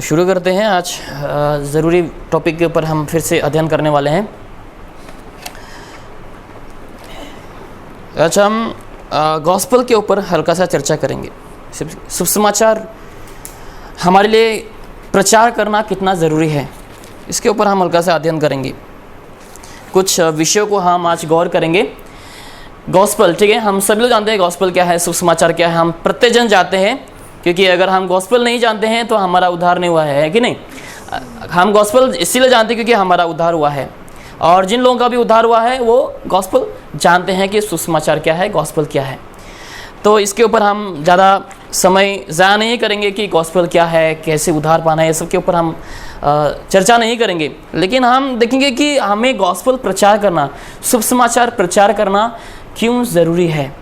तो शुरू करते हैं। आज ज़रूरी टॉपिक के ऊपर हम फिर से अध्ययन करने वाले हैं। आज हम गॉस्पल के ऊपर हल्का सा चर्चा करेंगे। शुभ समाचार हमारे लिए प्रचार करना कितना ज़रूरी है, इसके ऊपर हम हल्का सा अध्ययन करेंगे। कुछ विषयों को हम आज गौर करेंगे। गॉस्पल, ठीक है, हम सभी लोग जानते हैं गॉस्पल क्या है, शुभ समाचार क्या है, हम प्रत्येक जन जानते हैं, क्योंकि अगर हम गॉस्पल नहीं जानते हैं तो हमारा उद्धार नहीं हुआ है कि नहीं। हम गॉस्पल इसीलिए जानते हैं क्योंकि हमारा उद्धार हुआ है, और जिन लोगों का भी उद्धार हुआ है वो गॉस्पल जानते हैं कि सुसमाचार क्या है, गॉस्पल क्या है। तो इसके ऊपर हम ज़्यादा समय ज़ाया नहीं करेंगे कि गॉस्पल क्या है, कैसे उद्धार पाना है, ये सब के ऊपर हम चर्चा नहीं करेंगे। लेकिन हम देखेंगे कि हमें गॉस्पल प्रचार करना, शुभ समाचार प्रचार करना क्यों ज़रूरी है।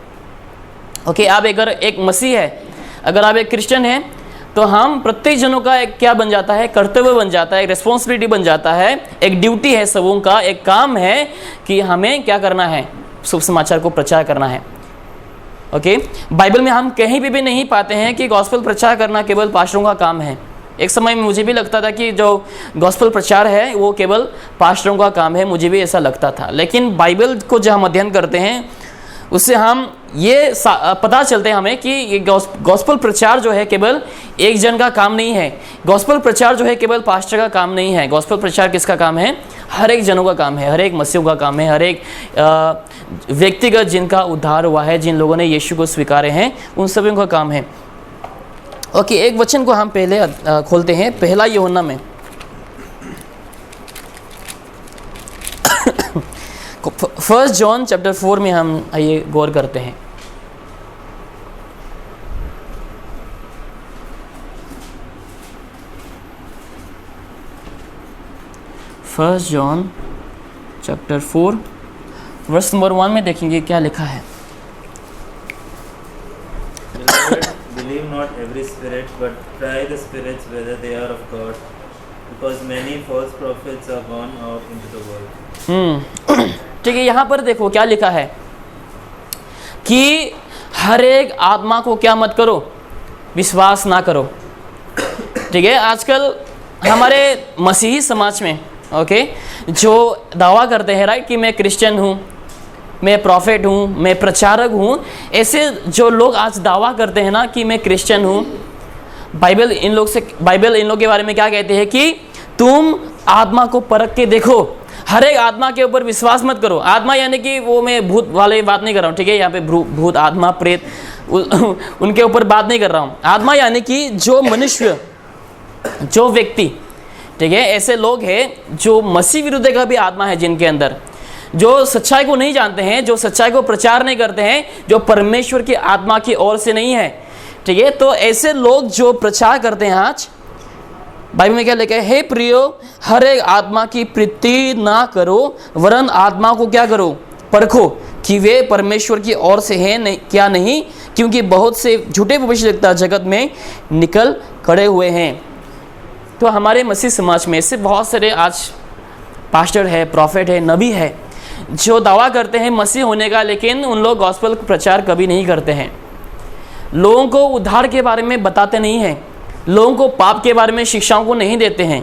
ओके, आप अगर एक मसीह है, अगर आप एक क्रिश्चियन हैं, तो हम प्रत्येक जनों का एक क्या बन जाता है, कर्तव्य बन जाता है, एक रिस्पॉन्सिबिलिटी बन जाता है, एक ड्यूटी है, सबों का एक काम है कि हमें क्या करना है, शुभ समाचार को प्रचार करना है। ओके, बाइबल में हम कहीं भी नहीं पाते हैं कि गॉस्पल प्रचार करना केवल पास्टरों का काम है। एक समय में मुझे भी लगता था कि जो गॉस्पल प्रचार है वो केवल पास्टरों का काम है, मुझे भी ऐसा लगता था। लेकिन बाइबल को जब हम अध्ययन करते हैं उससे हम ये पता चलते हैं हमें कि ये गॉस्पल प्रचार जो है केवल एक जन का काम नहीं है। गॉस्पल प्रचार जो है केवल पास्टर का काम नहीं है। गॉस्पल प्रचार किसका काम है? हर एक जनों का काम है, हर एक मसीहों का काम है, हर एक व्यक्तिगत जिनका उद्धार हुआ है, जिन लोगों ने यीशु को स्वीकारे हैं, उन सभी का काम है। ओके, एक वचन को हम पहले खोलते हैं, पहला यूहन्ना में। फर्स्ट जॉन चैप्टर 4 में हम आइए गौर करते हैं। First John chapter 4 verse number 1 में देखेंगे क्या लिखा है। Believe not every spirit, but try the spirits whether they are of God, because many false prophets are gone out into the world. ठीक है, यहाँ पर देखो क्या लिखा है कि हर एक आत्मा को क्या मत करो, विश्वास ना करो। ठीक है, आजकल हमारे मसीही समाज में ओके जो दावा करते हैं राइट कि मैं क्रिश्चियन हूँ, मैं प्रॉफिट हूँ, मैं प्रचारक हूँ, ऐसे जो लोग आज दावा करते हैं ना कि मैं क्रिश्चियन हूँ, बाइबल इन लोग के बारे में क्या कहते हैं कि तुम आत्मा को परख के देखो, हर एक आत्मा के ऊपर विश्वास मत करो। आत्मा यानी कि वो मैं भूत वाले बात नहीं कर रहा हूँ, ठीक है, यहाँ पे भूत, आत्मा, प्रेत उनके ऊपर बात नहीं कर रहा हूँ। आत्मा यानी कि जो मनुष्य, जो व्यक्ति, ठीक है, ऐसे लोग हैं जो मसीह विरुद्ध का भी आत्मा है, जिनके अंदर जो सच्चाई को नहीं जानते हैं, जो सच्चाई को प्रचार नहीं करते हैं, जो परमेश्वर की आत्मा की ओर से नहीं है। ठीक है, तो ऐसे लोग जो प्रचार करते हैं, आज बाइबल में क्या लिखा है, हे प्रियो, हर एक आत्मा की प्रीति ना करो, वरन आत्मा को क्या करो, परखो कि वे परमेश्वर की ओर से हैं नहीं, क्या नहीं, क्योंकि बहुत से झूठे भविष्यद्वक्ता जगत में निकल खड़े हुए हैं। तो हमारे मसीह समाज में ऐसे बहुत सारे आज पास्टर है, प्रॉफिट है, नबी है, जो दावा करते हैं मसीह होने का, लेकिन उन लोग गॉस्पल प्रचार कभी नहीं करते हैं। लोगों को उद्धार के बारे में बताते नहीं हैं, लोगों को पाप के बारे में शिक्षाओं को नहीं देते हैं।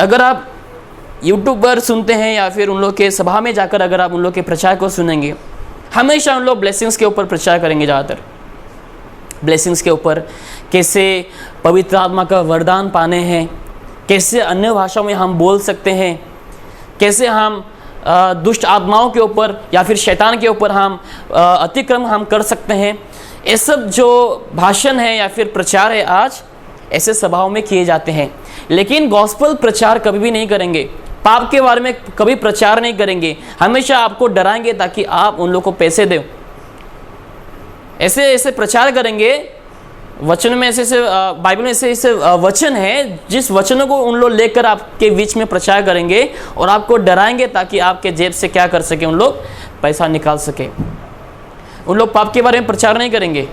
अगर आप यूट्यूब पर सुनते हैं या फिर उन लोग के सभा में जाकर अगर आप उन लोग के प्रचार को सुनेंगे, हमेशा उन लोग ब्लेसिंग्स के ऊपर प्रचार करेंगे, ज़्यादातर ब्लेसिंग्स के ऊपर, कैसे पवित्र आत्मा का वरदान पाने हैं, कैसे अन्य भाषाओं में हम बोल सकते हैं, कैसे हम दुष्ट आत्माओं के ऊपर या फिर शैतान के ऊपर हम अतिक्रम हम कर सकते हैं। ये सब जो भाषण है या फिर प्रचार है आज ऐसे सभाओं में किए जाते हैं, लेकिन गॉस्पल प्रचार कभी भी नहीं करेंगे, पाप के बारे में कभी प्रचार नहीं करेंगे, हमेशा आपको डराएंगे ताकि आप उन लोगों को पैसे दो। ऐसे प्रचार करेंगे, वचन में ऐसे बाइबल में ऐसे वचन है जिस वचनों को उन लोग लेकर आपके बीच में प्रचार करेंगे और आपको डराएंगे ताकि आपके जेब से क्या कर सके, उन लोग पैसा निकाल सके। उन लोग पाप के बारे में प्रचार नहीं करेंगे।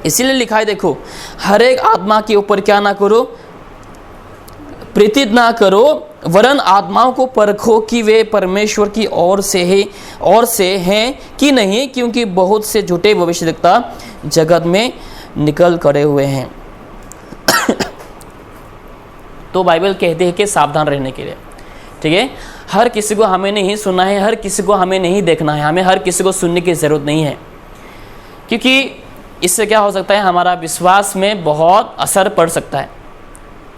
इसीलिए लिखा है, देखो, हर एक आत्मा के ऊपर क्या ना करो, प्रीति ना करो, वरन आत्माओं को परखो कि वे परमेश्वर की ओर से हैं कि नहीं, क्योंकि बहुत से झूठे भविष्यद्वक्ता जगत में निकल खड़े हुए हैं। तो बाइबल कहती है कि सावधान रहने के लिए, ठीक है। हर किसी को हमें नहीं सुनना है, हर किसी को हमें नहीं देखना है, हमें हर किसी को सुनने की ज़रूरत नहीं है, क्योंकि इससे क्या हो सकता है, हमारा विश्वास में बहुत असर पड़ सकता है,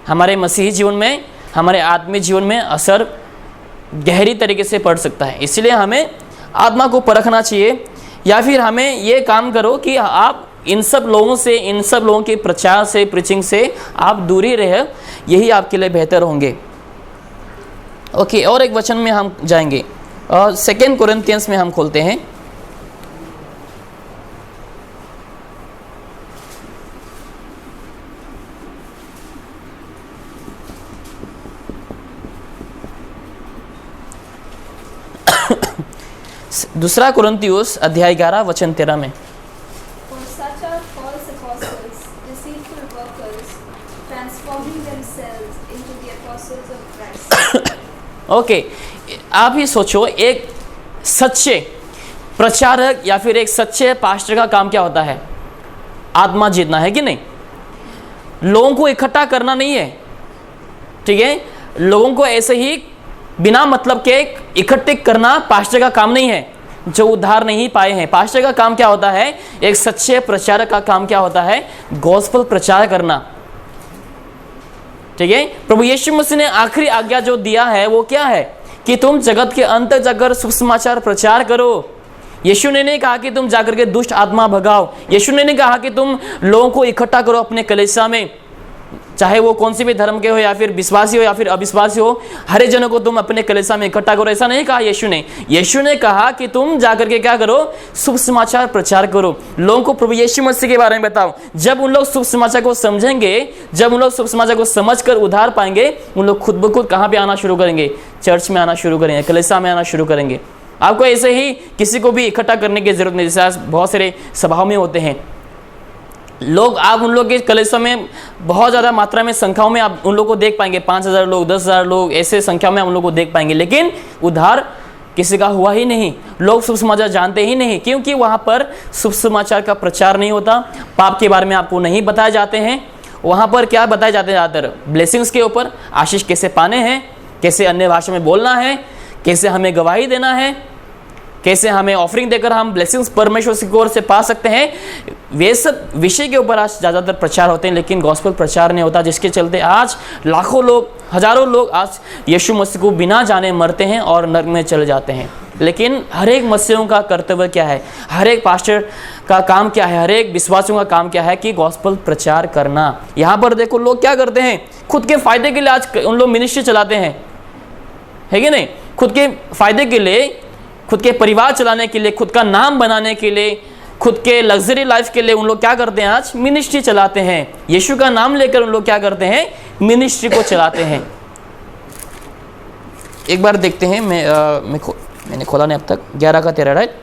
हमारे मसीही जीवन में, हमारे आत्मिक जीवन में असर गहरी तरीके से पड़ सकता है। इसलिए हमें आत्मा को परखना चाहिए, या फिर हमें ये काम करो कि आप इन सब लोगों के प्रचार से, प्रीचिंग से आप दूरी रहे, यही आपके लिए बेहतर होंगे। ओके, और एक वचन में हम जाएंगे और 2 कोरिन्थियंस में हम खोलते हैं। दूसरा कुरिन्थियोस अध्याय 11 वचन 13 में, For such are false apostles, deceitful workers, transforming themselves into the apostles of Christ. Okay, आप ही सोचो, एक सच्चे प्रचारक या फिर एक सच्चे पास्टर का काम क्या होता है? आत्मा जीतना है कि नहीं? लोगों को इकट्ठा करना नहीं है, ठीक है। लोगों को ऐसे ही बिना मतलब के इकट्ठे करना पास्टर का काम नहीं है, जो उद्धार नहीं पाए हैं। पास्टर का काम क्या होता है? एक सच्चे प्रचारक का काम क्या होता है? गॉस्पेल प्रचार करना, ठीक है। प्रभु यीशु मसीह ने आखिरी आज्ञा जो दिया है वो क्या है? कि तुम जगत के अंत तक जाकर सुसमाचार प्रचार करो। यीशु ने नहीं कहा कि तुम जाकर के दुष्ट आत्मा भगाओ। यीशु ने नहीं कहा कि तुम लोगों को इकट्ठा करो अपने कलीसिया में, चाहे वो कौन सी भी धर्म के हो, या फिर विश्वासी हो या फिर अविश्वासी हो, हर एक जनों को तुम अपने कलीसिया में इकट्ठा करो, ऐसा नहीं कहा यीशु ने। यीशु ने कहा कि तुम जाकर के क्या करो? शुभ समाचार प्रचार करो, लोगों को प्रभु यीशु मसीह के बारे में बताओ। जब उन लोग शुभ समाचार को समझेंगे, जब उन लोग शुभ समाचार को समझकर उद्धार पाएंगे, उन लोग खुद ब खुद कहाँ पे आना शुरू करेंगे? चर्च में आना शुरू करेंगे, कलीसिया में आना शुरू करेंगे। आपको ऐसे ही किसी को भी इकट्ठा करने की जरूरत नहीं। जैसे आज बहुत सारे सभाओं में होते हैं लोग, आप उन लोग के कलीसिया में बहुत ज़्यादा मात्रा में, संख्याओं में आप उन लोग को देख पाएंगे, 5,000 लोग, 10,000 लोग, ऐसे संख्या में आप उन लोग को देख पाएंगे, लेकिन उद्धार किसी का हुआ ही नहीं। लोग शुभ समाचार जानते ही नहीं, क्योंकि वहाँ पर शुभ समाचार का प्रचार नहीं होता। पाप के बारे में आपको नहीं बताए जाते हैं। वहाँ पर क्या बताए जाते हैं? ज़्यादातर ब्लेसिंग्स के ऊपर, आशीष कैसे पाने हैं, कैसे अन्य भाषा में बोलना है, कैसे हमें गवाही देना है, कैसे हमें ऑफरिंग देकर हम ब्लेसिंग्स परमेश्वर की ओर से पा सकते हैं। वे सब विषय के ऊपर आज ज़्यादातर प्रचार होते हैं, लेकिन गॉस्पेल प्रचार नहीं होता, जिसके चलते आज लाखों लोग, हजारों लोग आज यीशु मसीह को बिना जाने मरते हैं और नरक में चले जाते हैं। लेकिन हर एक मसीहों का कर्तव्य क्या है? हर एक पास्टर का काम क्या है? हर एक विश्वासियों का काम क्या है? कि गॉस्पेल प्रचार करना। यहाँ पर देखो लोग क्या करते हैं, खुद के फायदे के लिए आज उन लोग मिनिस्ट्री चलाते हैं, है कि नहीं? खुद के फायदे के लिए, खुद के परिवार चलाने के लिए, खुद का नाम बनाने के लिए, खुद के लग्जरी लाइफ के लिए उन लोग क्या करते हैं? आज मिनिस्ट्री चलाते हैं। यीशु का नाम लेकर उन लोग क्या करते हैं? मिनिस्ट्री को चलाते हैं। एक बार देखते हैं, मैंने खोला नहीं अब तक, 11 का 13, राइट।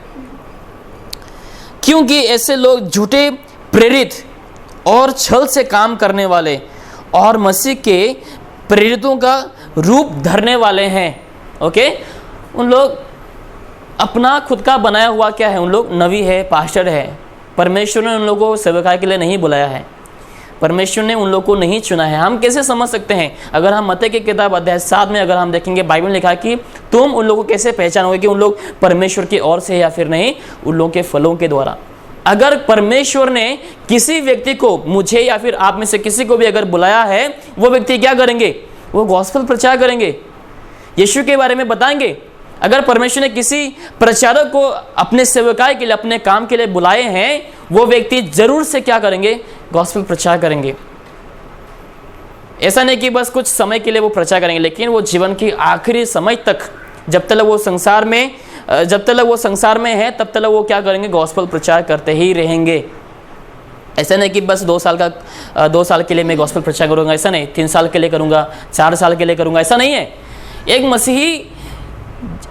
क्योंकि ऐसे लोग झूठे प्रेरित और छल से काम करने वाले और मसीह के प्रेरितों का रूप धरने वाले हैं। ओके, उन लोग अपना खुद का बनाया हुआ क्या है? उन लोग नबी है, पास्टर है। परमेश्वर ने उन लोगों को सेवकाई के लिए नहीं बुलाया है, परमेश्वर ने उन लोगों को नहीं चुना है। हम कैसे समझ सकते हैं? अगर हम मत्ती की किताब अध्याय 7 में अगर हम देखेंगे, बाइबल में लिखा है कि तुम उन लोगों को कैसे पहचानोगे कि उन लोग परमेश्वर की ओर से या फिर नहीं? उन लोगों के फलों के द्वारा। अगर परमेश्वर ने किसी व्यक्ति को, मुझे या फिर आप में से किसी को भी अगर बुलाया है, वो व्यक्ति क्या करेंगे? वो गॉस्पेल प्रचार करेंगे, यीशु के बारे में बताएंगे। अगर परमेश्वर ने किसी प्रचारक को अपने सेवकाई के लिए, अपने काम के लिए बुलाए हैं, वो व्यक्ति जरूर से क्या करेंगे? गॉस्पेल प्रचार करेंगे। ऐसा नहीं कि बस कुछ समय के लिए वो प्रचार करेंगे, लेकिन वो जीवन की आखिरी समय तक, जब तक वो संसार में है, तब तक वो क्या करेंगे? गॉस्पेल प्रचार करते ही रहेंगे। ऐसा नहीं कि बस 2 साल के लिए मैं गॉस्पेल प्रचार करूंगा, ऐसा नहीं। 3 साल के लिए करूंगा, 4 साल के लिए करूंगा, ऐसा नहीं है। एक मसीही,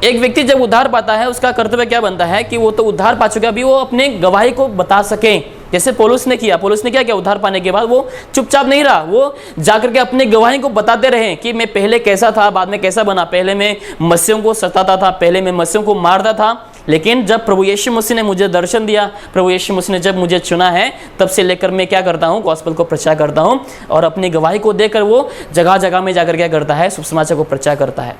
एक व्यक्ति जब उद्धार पाता है, उसका कर्तव्य क्या बनता है? कि वो तो उद्धार पा चुका है, अभी वो अपने गवाही को बता सके। जैसे पौलुस ने किया। पौलुस ने क्या किया? उद्धार पाने के बाद वो चुपचाप नहीं रहा, वो जाकर के अपने गवाही को बताते रहे कि मैं पहले कैसा था, बाद में कैसा बना। पहले मैं मसीहों को सताता था, पहले मैं मसीहों को मारता था, लेकिन जब प्रभु यीशु मसीह ने मुझे दर्शन दिया, प्रभु यीशु मसीह ने जब मुझे चुना है, तब से लेकर मैं क्या करता हूँ, गॉस्पेल को प्रचार करता हूँ। और अपनी गवाही को देकर वो जगह जगह में जाकर क्या करता है, शुभ समाचार को प्रचार करता है।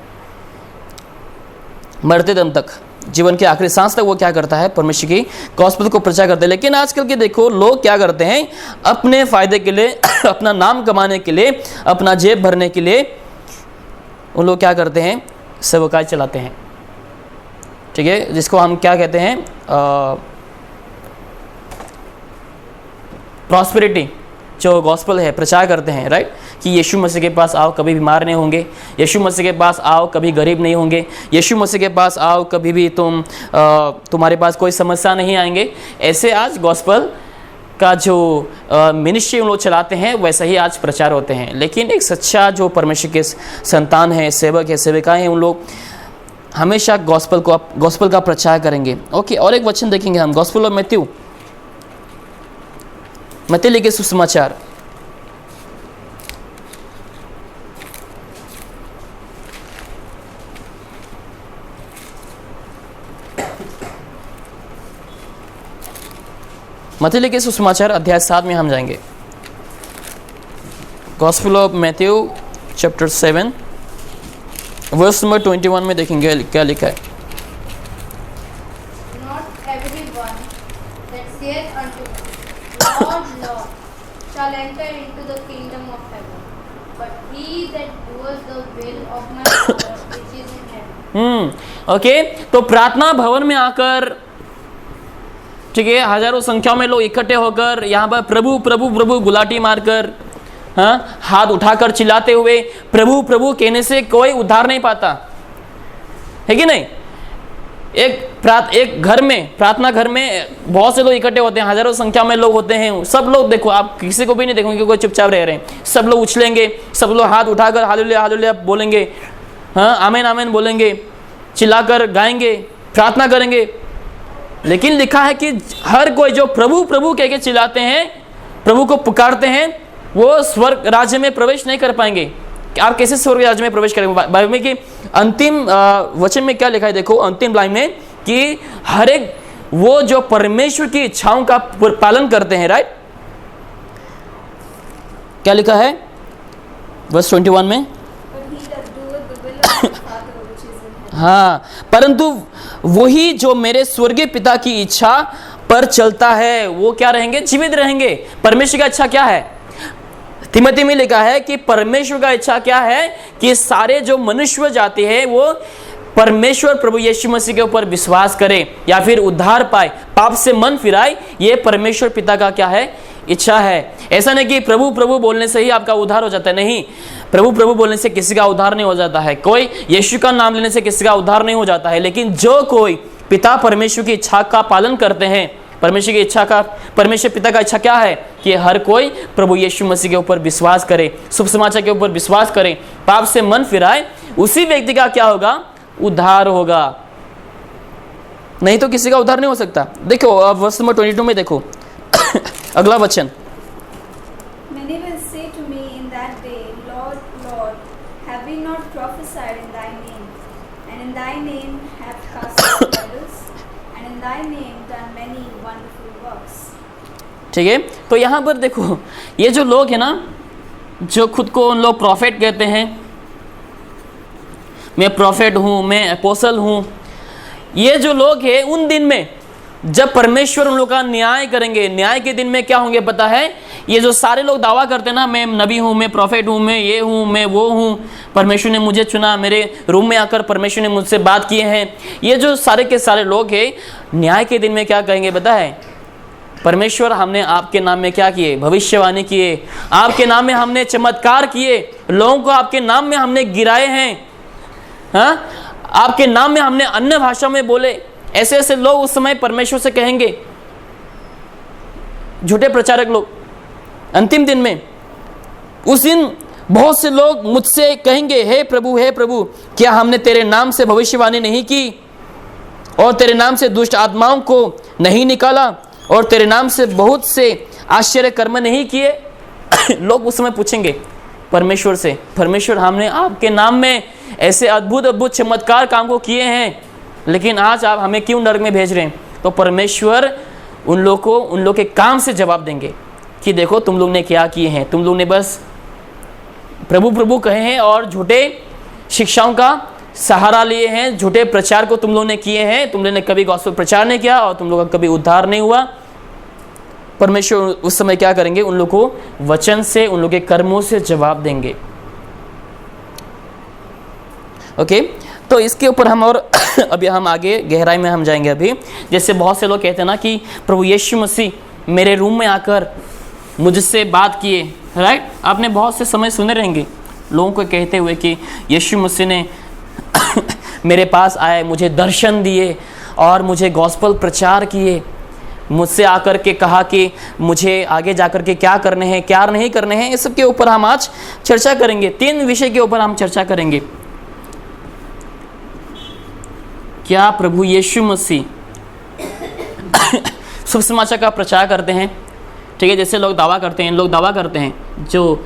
मरते दम तक, जीवन के आखिरी सांस तक वो क्या करता है, परमेश्वर की गॉस्पेल को प्रचार करते हैं। लेकिन आजकल के देखो लोग क्या करते हैं, अपने फायदे के लिए, अपना नाम कमाने के लिए, अपना जेब भरने के लिए उन लोग क्या करते हैं, सेवकाई चलाते हैं। ठीक है, जिसको हम क्या कहते हैं, प्रॉस्पेरिटी जो गॉस्पेल है प्रचार करते हैं, राइट, कि यीशु मसीह के पास आओ कभी बीमार नहीं होंगे, यीशु मसीह के पास आओ कभी गरीब नहीं होंगे, यीशु मसीह के पास आओ कभी भी तुम्हारे पास कोई समस्या नहीं आएंगे। ऐसे आज गॉस्पेल का जो मिनिस्ट्री उन लोग चलाते हैं, वैसा ही आज प्रचार होते हैं। लेकिन एक सच्चा जो परमेश्वर के संतान है, सेवक है, सेविकाएं हैं, उन लोग हमेशा गॉस्पेल का प्रचार करेंगे। ओके, और एक वचन देखेंगे हम, गॉस्पेल ऑफ मैथ्यू, मत्ती लिखे सुसमाचार, मत्ती लिखे सुसमाचार अध्याय 7 में हम जाएंगे। Gospel of Matthew chapter 7 verse number 21 में देखेंगे क्या लिखा है। Not everyone that saith unto me, Lord, Lord, shall enter into the kingdom of heaven, but he that doeth the will of my Father which is in heaven. Okay, तो प्रार्थना भवन में आकर, ठीक है, हजारों संख्या में लोग इकट्ठे होकर यहाँ पर प्रभु प्रभु प्रभु गुलाटी मारकर, हाँ, हाथ उठाकर चिल्लाते हुए प्रभु प्रभु कहने से कोई उद्धार नहीं पाता है कि नहीं। एक घर में, प्रार्थना घर में बहुत से लोग इकट्ठे होते हैं, हजारों संख्या में लोग होते हैं। सब लोग देखो, आप किसी को भी नहीं देखोगे कोई चुपचाप रह रहे हैं, सब लोग उछलेंगे, सब लोग हाथ उठाकर हालेलुया हालेलुया बोलेंगे, हाँ, आमीन आमीन बोलेंगे, चिल्लाकर गाएंगे, प्रार्थना करेंगे। लेकिन लिखा है कि हर कोई जो प्रभु प्रभु कह के चिल्लाते हैं, प्रभु को पुकारते हैं, वो स्वर्ग राज्य में प्रवेश नहीं कर पाएंगे। आप कैसे स्वर्ग राज्य में प्रवेश करेंगे? बाइबल में कि अंतिम वचन में क्या लिखा है, देखो अंतिम लाइन में, कि हर एक वो जो परमेश्वर की इच्छाओं का पालन करते हैं, राइट, क्या लिखा है वर्स 21 में, हाँ, परंतु वही जो मेरे स्वर्गीय पिता की इच्छा पर चलता है वो क्या रहेंगे, जीवित रहेंगे। परमेश्वर का इच्छा क्या है, तिमोथी में लिखा है कि परमेश्वर का इच्छा क्या है, कि सारे जो मनुष्य जाति है वो परमेश्वर प्रभु यीशु मसीह के ऊपर विश्वास करे या फिर उद्धार पाए, पाप से मन फिराए। ये परमेश्वर पिता का क्या है, इच्छा है। ऐसा नहीं कि प्रभु प्रभु बोलने से ही आपका उद्धार हो जाता है, नहीं, प्रभु प्रभु बोलने से किसी का उद्धार नहीं हो जाता है, कोई यीशु का नाम लेने से किसी का उद्धार नहीं हो जाता है। लेकिन जो कोई पिता परमेश्वर की इच्छा का पालन करते हैं, परमेश्वर की इच्छा का, परमेश्वर पिता का इच्छा क्या है, कि हर कोई प्रभु यीशु मसीह के ऊपर विश्वास करे, शुभ समाचार के ऊपर विश्वास करे, पाप से मन फिराए, उसी व्यक्ति का क्या होगा, उद्धार होगा। नहीं तो किसी का उद्धार नहीं हो सकता। देखो अब वर्ष नंबर 22 में देखो अगला वचन, Many will say to me in that day, Lord, Lord, have we not prophesied in thy name, and in thy name have cast out devils, and in thy name done many wonderful works. ठीक है, तो यहाँ पर देखो ये जो लोग हैं ना, जो खुद को उन लोग प्रॉफेट कहते हैं, मैं प्रॉफेट हूँ, मैं अपोस्टल हूँ, ये जो लोग हैं उन दिन में जब परमेश्वर उन लोग का न्याय करेंगे, न्याय के दिन में क्या होंगे पता है, ये जो सारे लोग दावा करते हैं ना, मैं नबी हूँ, मैं प्रॉफेट हूँ, मैं ये हूँ, मैं वो हूँ, परमेश्वर ने मुझे चुना, मेरे रूम में आकर परमेश्वर ने मुझसे बात किए हैं, ये जो सारे के सारे लोग हैं न्याय के दिन में क्या कहेंगे पता है, परमेश्वर हमने आपके नाम में क्या किए, भविष्यवाणी किए, आपके नाम में हमने चमत्कार किए, लोगों को आपके नाम में हमने गिराए हैं, हाँ, आपके नाम में हमने अन्य भाषा में बोले। ऐसे ऐसे लोग उस समय परमेश्वर से कहेंगे, झूठे प्रचारक लोग अंतिम दिन में। उस दिन बहुत से लोग मुझसे कहेंगे, हे प्रभु, क्या हमने तेरे नाम से भविष्यवाणी नहीं की, और तेरे नाम से दुष्ट आत्माओं को नहीं निकाला, और तेरे नाम से बहुत से आश्चर्य कर्म नहीं किए। लोग उस समय पूछेंगे परमेश्वर से, परमेश्वर हमने आपके नाम में ऐसे अद्भुत अद्भुत चमत्कार काम को किए हैं, लेकिन आज आप हमें क्यों नरक में भेज रहे हैं? तो परमेश्वर उन लोग के काम से जवाब देंगे कि देखो तुम लोग ने क्या किए हैं, तुम लोग ने बस प्रभु प्रभु कहे हैं और झूठे शिक्षाओं का सहारा लिए हैं, झूठे प्रचार को तुम लोग ने किए हैं, तुम लोग ने कभी गॉस्पेल प्रचार नहीं किया और तुम लोग का कभी उद्धार नहीं हुआ। परमेश्वर उस समय क्या करेंगे? उन लोग को वचन से, उन लोग के कर्मों से जवाब देंगे। ओके, तो इसके ऊपर हम और अभी हम आगे गहराई में हम जाएंगे। अभी जैसे बहुत से लोग कहते हैं ना कि प्रभु यीशु मसीह मेरे रूम में आकर मुझसे बात किए, राइट? आपने बहुत से समय सुने रहेंगे लोगों को कहते हुए कि यीशु मसीह ने मेरे पास आए, मुझे दर्शन दिए और मुझे गॉस्पेल प्रचार किए, मुझसे आकर के कहा कि मुझे आगे जाकर के क्या करने हैं, क्या नहीं करने हैं। इस सब के ऊपर हम आज चर्चा करेंगे। 3 विषय के ऊपर हम चर्चा करेंगे। क्या प्रभु यीशु मसीह शुभ समाचार का प्रचार करते हैं? ठीक है, जैसे लोग दावा करते हैं, लोग दावा करते हैं जो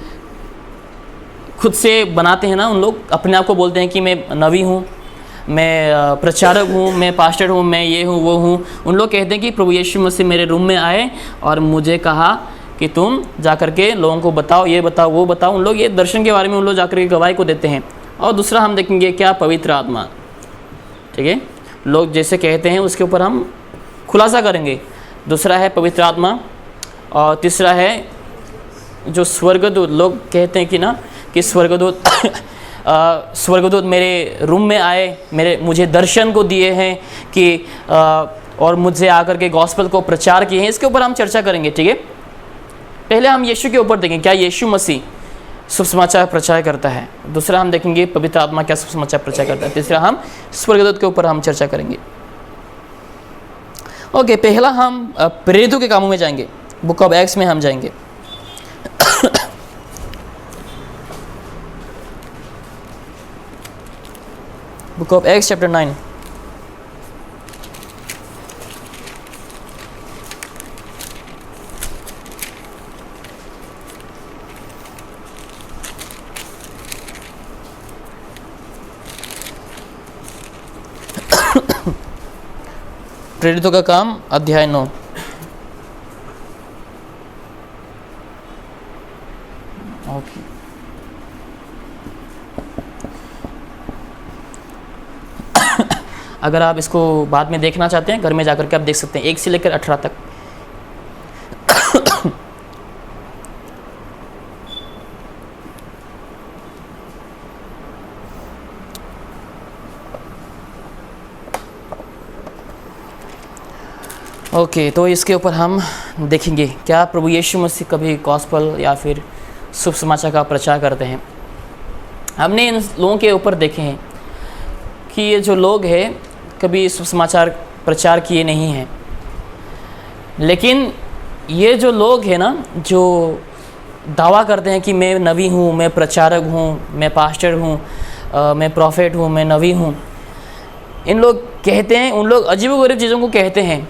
खुद से बनाते हैं ना, उन लोग अपने आप को बोलते हैं कि मैं नबी हूँ, मैं प्रचारक हूँ, मैं पास्टर हूँ, मैं ये हूँ वो हूँ। उन लोग कहते हैं कि प्रभु यीशु मसीह मेरे रूम में आए और मुझे कहा कि तुम जाकर के लोगों को बताओ, ये बताओ वो बताओ। उन लोग ये दर्शन के बारे में उन लोग जाकर के गवाही को देते हैं। और दूसरा हम देखेंगे क्या? पवित्र आत्मा। ठीक है, लोग जैसे कहते हैं उसके ऊपर हम खुलासा करेंगे। दूसरा है पवित्र आत्मा और तीसरा है जो स्वर्गदूत। लोग कहते हैं कि ना कि स्वर्गदूत मेरे रूम में आए, मुझे दर्शन को दिए हैं कि और मुझसे आकर के गॉस्पेल को प्रचार किए हैं। इसके ऊपर हम चर्चा करेंगे। ठीक है, पहले हम यीशु के ऊपर देखेंगे क्या यीशु मसीह शुभ समाचार प्रचार करता है। दूसरा हम देखेंगे पवित्र आत्मा क्या शुभ समाचार प्रचार करता है। तीसरा हम स्वर्गदूत के ऊपर हम चर्चा करेंगे। ओके, पहला हम प्रेरितों के कामों में जाएंगे। बुक ऑफ एक्ट्स में हम जाएंगे। Book of acts chapter 9। प्रेरितों का काम अध्याय 9। ओके, अगर आप इसको बाद में देखना चाहते हैं घर में जाकर के आप देख सकते हैं 1 से लेकर 18 तक। ओके, तो इसके ऊपर हम देखेंगे क्या प्रभु यीशु मसीह कभी गॉस्पेल या फिर शुभ समाचार का प्रचार करते हैं। हमने इन लोगों के ऊपर देखे हैं कि ये जो लोग हैं कभी शुभ समाचार प्रचार किए नहीं हैं, लेकिन ये जो लोग हैं ना जो दावा करते हैं कि मैं नबी हूँ, मैं प्रचारक हूँ, मैं पास्टर हूँ, मैं प्रॉफेट हूँ, मैं नबी हूँ, इन लोग कहते हैं, उन लोग अजीब-ओ-गरीब चीज़ों को कहते हैं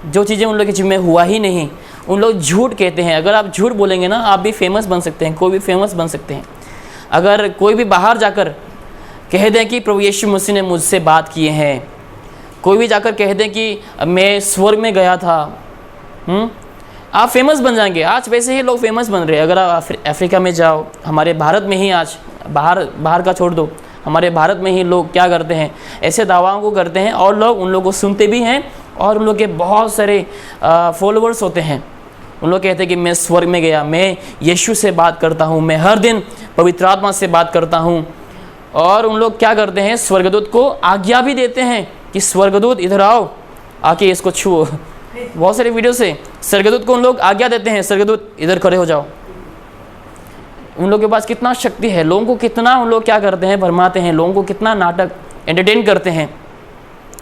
जो चीज़ें उन लोग के जिम्मे हुआ ही नहीं। उन लोग झूठ कहते हैं। अगर आप झूठ बोलेंगे ना, आप भी फेमस बन सकते हैं, कोई भी फेमस बन सकते हैं। अगर कोई भी बाहर जाकर कह दें कि प्रभु यीशु मसीह ने मुझसे बात किए हैं, कोई भी जाकर कह दें कि मैं स्वर्ग में गया था, आप फेमस बन जाएंगे। आज वैसे ही लोग फेमस बन रहे हैं। अगर आप अफ्रीका में जाओ, हमारे भारत में ही आज बाहर का छोड़ दो, हमारे भारत में ही लोग क्या करते हैं, ऐसे दावाओं को करते हैं और लोग उन लोगों को सुनते भी हैं और उन लोग के बहुत सारे फॉलोअर्स होते हैं। उन लोग कहते हैं कि मैं स्वर्ग में गया, मैं यीशु से बात करता हूँ, मैं हर दिन पवित्र आत्मा से बात करता हूँ। और उन लोग क्या करते हैं, स्वर्गदूत को आज्ञा भी देते हैं कि स्वर्गदूत इधर आओ, आके इसको छुओ। बहुत सारे वीडियो से स्वर्गदूत को उन लोग आज्ञा देते हैं, स्वर्गदूत इधर खड़े हो जाओ। उन लोगों के पास कितना शक्ति है, लोगों को कितना उन लोग क्या करते हैं, भरमाते हैं, लोगों को कितना नाटक एंटरटेन करते हैं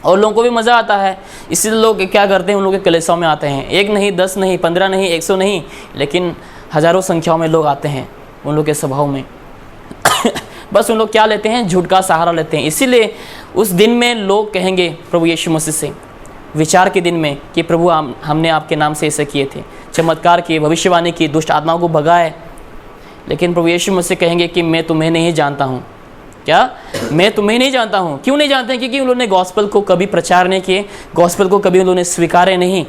और लोगों को भी मज़ा आता है। इसलिए लोग क्या करते हैं, उन लोगों के कलीसियाओं में आते हैं। 1 नहीं, 10 नहीं, 15 नहीं, 100 नहीं, लेकिन हज़ारों संख्याओं में लोग आते हैं उन लोग के सभाओं में। बस उन लोग क्या लेते हैं, झूठ का सहारा लेते हैं। इसीलिए उस दिन में लोग कहेंगे प्रभु यीशु मसीह से, विचार के दिन में, कि प्रभु हमने आपके नाम से ऐसे किए थे, चमत्कार किए, भविष्यवाणी की, दुष्ट आत्माओं को भगाए। लेकिन प्रभु यीशु मसीह कहेंगे कि मैं तुम्हें नहीं जानता हूँ, क्या मैं तुम्हें नहीं जानता हूँ। क्यों नहीं जानते हैं? क्योंकि उन्होंने गॉस्पेल को कभी प्रचार नहीं किए, गॉस्पेल को कभी उन्होंने स्वीकारे नहीं।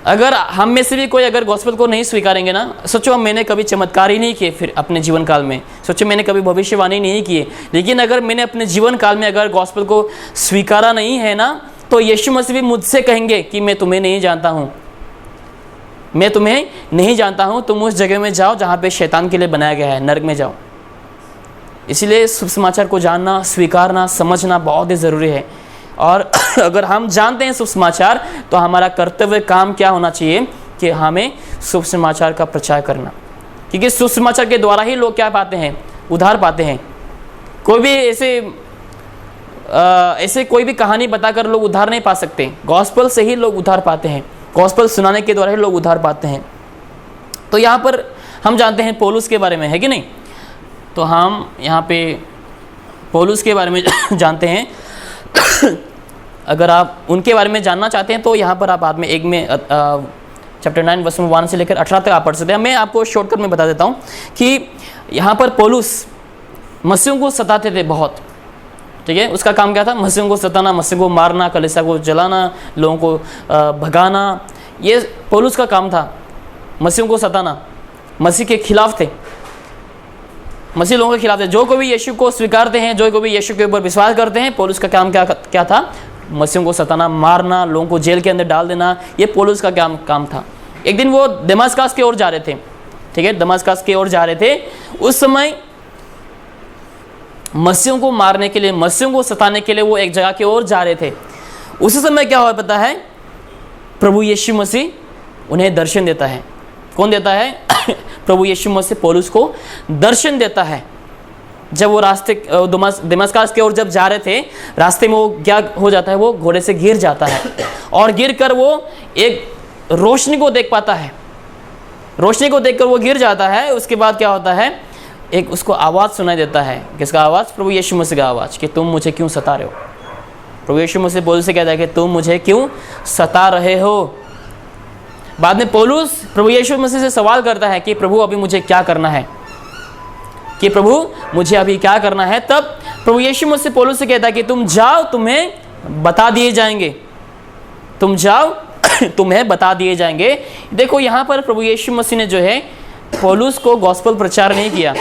अगर हम में से भी कोई अगर गॉस्पेल को नहीं स्वीकारेंगे ना, सोचो मैंने कभी चमत्कार ही नहीं किए फिर अपने जीवन काल में, सोचो मैंने कभी भविष्यवाणी नहीं किए, लेकिन अगर मैंने अपने जीवन काल में अगर गॉस्पेल को स्वीकारा नहीं है ना, तो यीशु मसीह भी मुझसे कहेंगे कि मैं तुम्हें नहीं जानता हूँ, मैं तुम्हें नहीं जानता हूँ, तुम उस जगह में जाओ जहाँ पे शैतान के लिए बनाया गया है, नरक में जाओ। इसलिए शुभ समाचार को जानना, स्वीकारना, समझना बहुत ही ज़रूरी है। और अगर हम जानते हैं शुभ समाचार, तो हमारा कर्तव्य काम क्या होना चाहिए कि हमें शुभ समाचार का प्रचार करना, क्योंकि शुभ समाचार के द्वारा ही लोग क्या पाते हैं? उद्धार पाते हैं। कोई भी ऐसे कोई भी कहानी बताकर लोग उद्धार नहीं पा सकते, गॉस्पेल से ही लोग उद्धार पाते हैं, गॉस्पेल सुनाने के द्वारा ही लोग उद्धार पाते हैं। तो यहाँ पर हम जानते हैं पौलुस के बारे में, है कि नहीं? तो हम यहाँ पे पौलुस के बारे में जानते हैं। अगर आप उनके बारे में जानना चाहते हैं तो यहाँ पर आप बाद में एक में चैप्टर 9 वर्स 1 से लेकर 18 तक आप पढ़ सकते हैं। मैं आपको शॉर्टकट में बता देता हूँ कि यहाँ पर पौलुस मसीहों को सताते थे बहुत, ठीक है? उसका काम क्या था? मसीहों को सताना, मसीह को मारना, कलीसिया को जलाना, लोगों को भगाना, ये पौलुस का काम था। मसीहों को सताना, मसीह के खिलाफ थे, मसीह लोगों के खिलाफ थे। जो कोई भी यीशु को स्वीकारते हैं, जो कोई भी यीशु के ऊपर विश्वास करते हैं, पौलुस का काम क्या था? मसीहों को सताना, मारना, लोगों को जेल के अंदर डाल देना, ये पौलुस का काम था। एक दिन वो दमास्कस की ओर जा रहे थे, ठीक है? दमास्कस की ओर जा रहे थे। उस समय मसीहों को मारने के लिए, मसीहों को सताने के लिए वो एक जगह की ओर जा रहे थे। उसी समय क्या हुआ पता है? प्रभु यीशु मसीह उन्हें दर्शन देता है। कौन देता है? प्रभु यीशु मसीह पौलुस को दर्शन देता है। जब वो रास्ते दमास्कस की ओर जब जा रहे थे, रास्ते में वो क्या हो जाता है? वो घोड़े से गिर जाता है और गिर कर वो एक रोशनी को देख पाता है। रोशनी को देखकर वो गिर जाता है। उसके बाद क्या होता है? एक उसको आवाज़ सुनाई देता है। किसका आवाज़? प्रभु यीशु मसीह का आवाज़, कि तुम मुझे क्यों सता रहे हो। प्रभु यीशु मसीह पौलुस से कहता है कि तुम मुझे क्यों सता रहे हो। बाद में पौलुस प्रभु यीशु मसीह से सवाल करता है कि प्रभु अभी मुझे क्या करना है, कि प्रभु मुझे अभी क्या करना है। तब प्रभु यीशु मसीह पौलुस से कहता है कि तुम जाओ, तुम्हें बता दिए जाएंगे, तुम जाओ तुम्हें बता दिए जाएंगे। देखो यहाँ पर प्रभु यीशु मसीह ने जो है पौलुस को गॉस्पेल प्रचार नहीं किया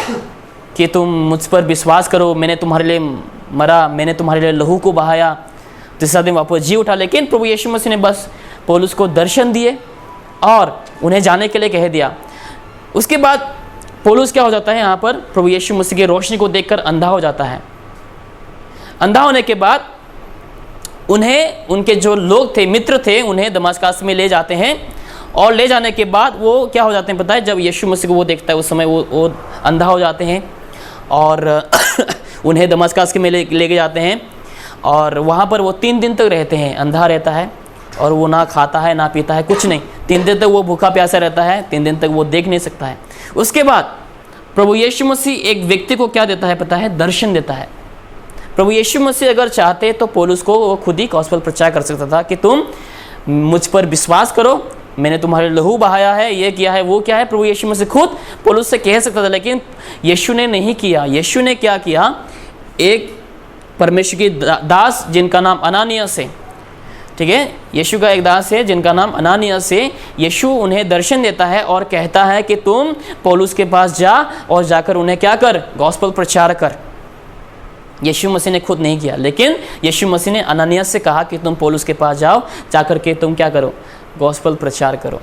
कि तुम मुझ पर विश्वास करो, मैंने तुम्हारे लिए मरा, मैंने तुम्हारे लिए लहू को बहाया, तीसरा दिन वापस जी उठा। लेकिन प्रभु यीशु मसीह ने बस पौलुस को दर्शन दिए और उन्हें जाने के लिए कह दिया। उसके बाद पौलुस क्या हो जाता है? यहाँ पर प्रभु यीशु मसीह की रोशनी को देखकर अंधा हो जाता है। अंधा होने के बाद उन्हें उनके जो लोग थे, मित्र थे, उन्हें दमास्कस में ले जाते हैं। और ले जाने के बाद वो क्या हो जाते हैं पता है? जब यीशु मसीह को वो देखता है उस समय वो अंधा हो जाते हैं और उन्हें दमास्कस में ले जाते हैं और वहाँ पर वो 3 दिन तक रहते हैं। अंधा रहता है और वो ना खाता है ना पीता है, कुछ नहीं। 3 दिन तक वो भूखा प्यासा रहता है, 3 दिन तक वो देख नहीं सकता है। उसके बाद प्रभु यीशु मसीह एक व्यक्ति को क्या देता है पता है? दर्शन देता है। प्रभु यीशु मसीह अगर चाहते तो पौलुस को वो खुद ही गॉस्पेल प्रचार कर सकता था कि तुम मुझ पर विश्वास करो, मैंने तुम्हारे लहू बहाया है, ये किया है, वो क्या है। प्रभु यीशु मसीह खुद पौलुस से कह सकता था, लेकिन यीशु ने नहीं किया। यीशु ने क्या किया? एक परमेश्वर की दास जिनका नाम अनानियास है, ठीक है? यीशु का एक दास है जिनका नाम अनानियास है। यीशु उन्हें दर्शन देता है और कहता है कि तुम पौलुस के पास जा और जाकर उन्हें क्या कर? गॉस्पेल प्रचार कर। यीशु मसीह ने खुद नहीं किया, लेकिन यीशु मसीह ने अनानियास से कहा कि तुम पौलुस के पास जाओ, जाकर के तुम क्या करो? गॉस्पेल प्रचार करो,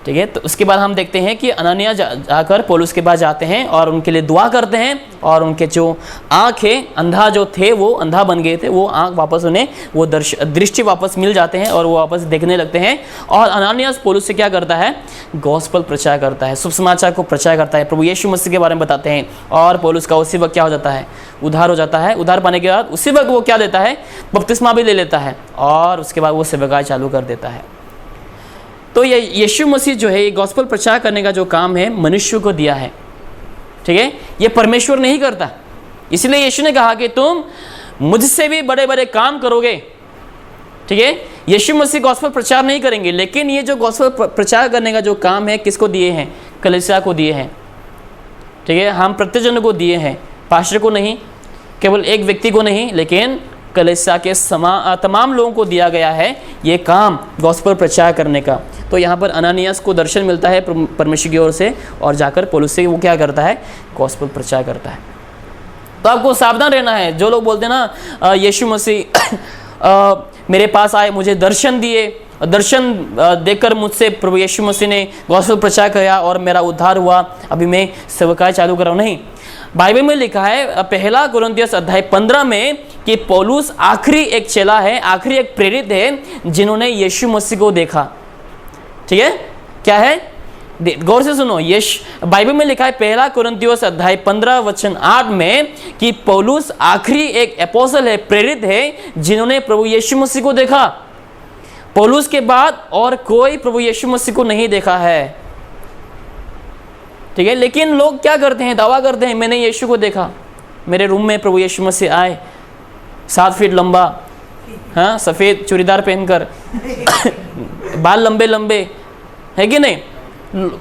ठीक है? तो उसके बाद हम देखते हैं कि अनानियास जाकर पौलुस के पास जाते हैं और उनके लिए दुआ करते हैं और उनके जो आँख है, अंधा जो थे वो अंधा बन गए थे, वो आँख वापस उन्हें वो दृष्टि वापस मिल जाते हैं और वो वापस देखने लगते हैं। और अनानियास पौलुस से क्या करता है? गॉस्पेल प्रचार करता है, शुभ समाचार को प्रचार करता है, प्रभु यीशु मसीह के बारे में बताते हैं। और पौलुस का उसी वक्त क्या हो जाता है? उद्धार हो जाता है। उद्धार पाने के बाद उसी वक्त वो क्या लेता है? बपतिस्मा भी ले लेता है और उसके बाद वो सेवकाई चालू कर देता है। तो ये यीशु मसीह जो है, ये गॉस्पेल प्रचार करने का जो काम है मनुष्य को दिया है, ठीक है? ये परमेश्वर नहीं करता। इसलिए यीशु ने कहा कि तुम मुझसे भी बड़े बड़े काम करोगे, ठीक है? यीशु मसीह गॉस्पेल प्रचार नहीं करेंगे, लेकिन ये जो गॉस्पेल प्रचार करने का जो काम है किसको दिए हैं? कलीसिया को दिए हैं, ठीक है? हम प्रत्येक जन को दिए हैं। पास्टर को नहीं, केवल एक व्यक्ति को नहीं, लेकिन कलीसिया के तमाम लोगों को दिया गया है ये काम गॉस्पेल प्रचार करने का। तो यहाँ पर अनानियास को दर्शन मिलता है परमेश्वर की ओर से, और जाकर पौलुस से वो क्या करता है, गॉस्पेल प्रचार करता है। तो आपको सावधान रहना है। जो लोग बोलते हैं ना यीशु मसीह मेरे पास आए, मुझे दर्शन दिए, दर्शन देकर मुझसे प्रभु यीशु मसीह ने गॉस्पेल प्रचार किया और मेरा उद्धार हुआ, अभी मैं सेवकाई चालू कर रहा हूँ, नहीं। बाइबल में लिखा है पहला कुरिन्थियों अध्याय 15 में कि पौलुस आखिरी एक चेला है, आखिरी एक प्रेरित है जिन्होंने यीशु मसीह को देखा। ठीक है, क्या है, गौर से सुनो। बाइबल में लिखा है पहला कुरिन्थियों अध्याय 15 वचन 8 में कि पौलुस आखिरी एक एपोस्टल है, प्रेरित है जिन्होंने प्रभु यीशु मसीह को देखा। पौलुस के बाद और कोई प्रभु यीशु मसीह को नहीं देखा है। ठीक है, लेकिन लोग क्या करते हैं, दावा करते हैं मैंने यीशु को देखा, मेरे रूम में प्रभु यीशु मसीह आए, 7 फीट लंबा, हाँ, सफ़ेद चूड़ीदार पहनकर बाल लंबे लंबे, है कि नहीं,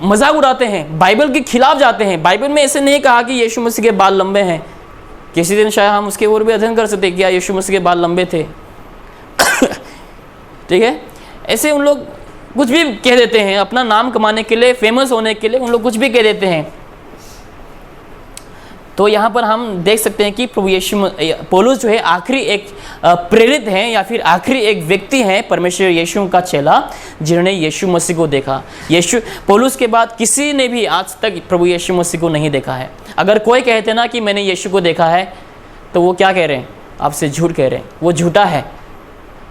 मजाक उड़ाते हैं, बाइबल के खिलाफ जाते हैं। बाइबल में ऐसे नहीं कहा कि यीशु मसीह के बाल लंबे हैं। किसी दिन शायद हम उसके और भी अध्ययन कर सकते हैं क्या यीशु मसीह के बाल लंबे थे। ठीक है, ऐसे उन लोग कुछ भी कह देते हैं अपना नाम कमाने के लिए, फेमस होने के लिए उन लोग कुछ भी कह देते हैं। तो यहाँ पर हम देख सकते हैं कि प्रभु यीशु पौलुस जो है आखिरी एक प्रेरित हैं या फिर आखिरी एक व्यक्ति हैं परमेश्वर यीशु का चेला जिन्होंने यीशु मसीह को देखा। पौलुस के बाद किसी ने भी आज तक प्रभु यीशु मसीह को नहीं देखा है। अगर कोई कहते ना कि मैंने यीशु को देखा है तो वो क्या कह रहे हैं, आपसे झूठ कह रहे हैं, वो झूठा है,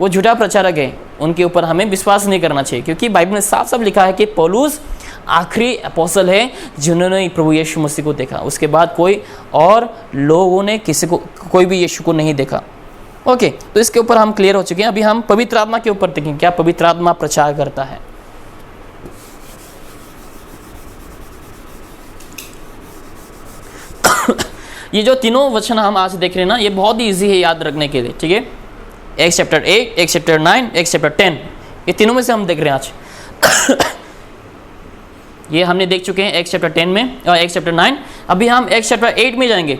वो झूठा प्रचारक है, उनके ऊपर हमें विश्वास नहीं करना चाहिए। क्योंकि बाइबल में साफ साफ लिखा है कि पौलुस आखिरी अपोस्टल है जिन्होंने प्रभु यीशु मसीह को देखा। उसके बाद कोई और लोगों ने कोई भी यीशु को नहीं देखा। ओके, तो इसके ऊपर हम क्लियर हो चुके हैं। अभी हम पवित्र आत्मा के ऊपर देखें, क्या पवित्र आत्मा प्रचार करता है। ये जो तीनों वचन हम आज देख रहे हैं ना, ये बहुत ही ईजी है याद रखने के लिए। ठीक है, एक चैप्टर 8, एक चैप्टर 9, एक चैप्टर 10, ये तीनों में से हम देख रहे हैं आज। ये हमने देख चुके हैं एक चैप्टर 10 में और एक चैप्टर 9। अभी हम एक चैप्टर 8 में जाएंगे।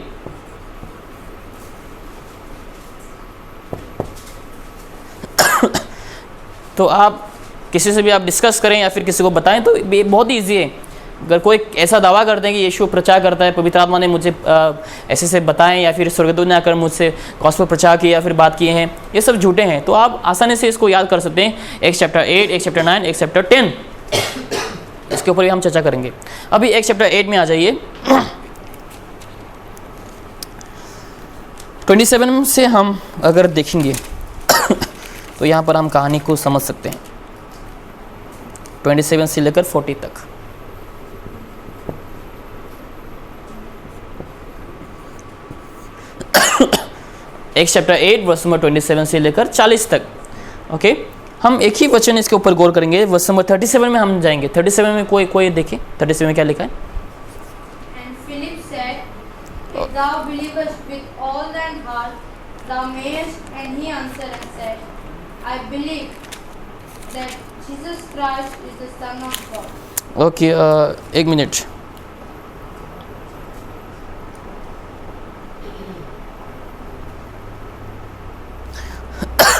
तो आप किसी से भी आप डिस्कस करें या फिर किसी को बताएं तो ये बहुत ही ईजी है। अगर कोई ऐसा दावा करते हैं कि यीशु प्रचार करता है, पवित्र आत्मा ने मुझे ऐसे से बताएं या फिर स्वर्गदूत ने आकर मुझसे गॉस्पेल प्रचार किया या फिर बात किए हैं, ये सब झूठे हैं। तो आप आसानी से इसको याद कर सकते हैं। एक चैप्टर 8, एक चैप्टर 9, एक चैप्टर 10, इसके ऊपर भी हम चर्चा करेंगे। अभी एक चैप्टर 8 में आ जाइए। 27 से हम अगर देखेंगे तो यहाँ पर हम कहानी को समझ सकते हैं। 27 से लेकर 40 तक। एक चैप्टर 8 वर्स नंबर 27 से लेकर 40 तक। ओके, हम एक ही वचन इसके ऊपर गौर करेंगे। वर्स नंबर 37 में हम जाएंगे। 37 में कोई देखे 37 में क्या लिखा है। And Philip said, If thou believest with all thine heart, thou mayest. And he answered and said, I believe that Jesus Christ is the Son of God. Okay, एक मिनट।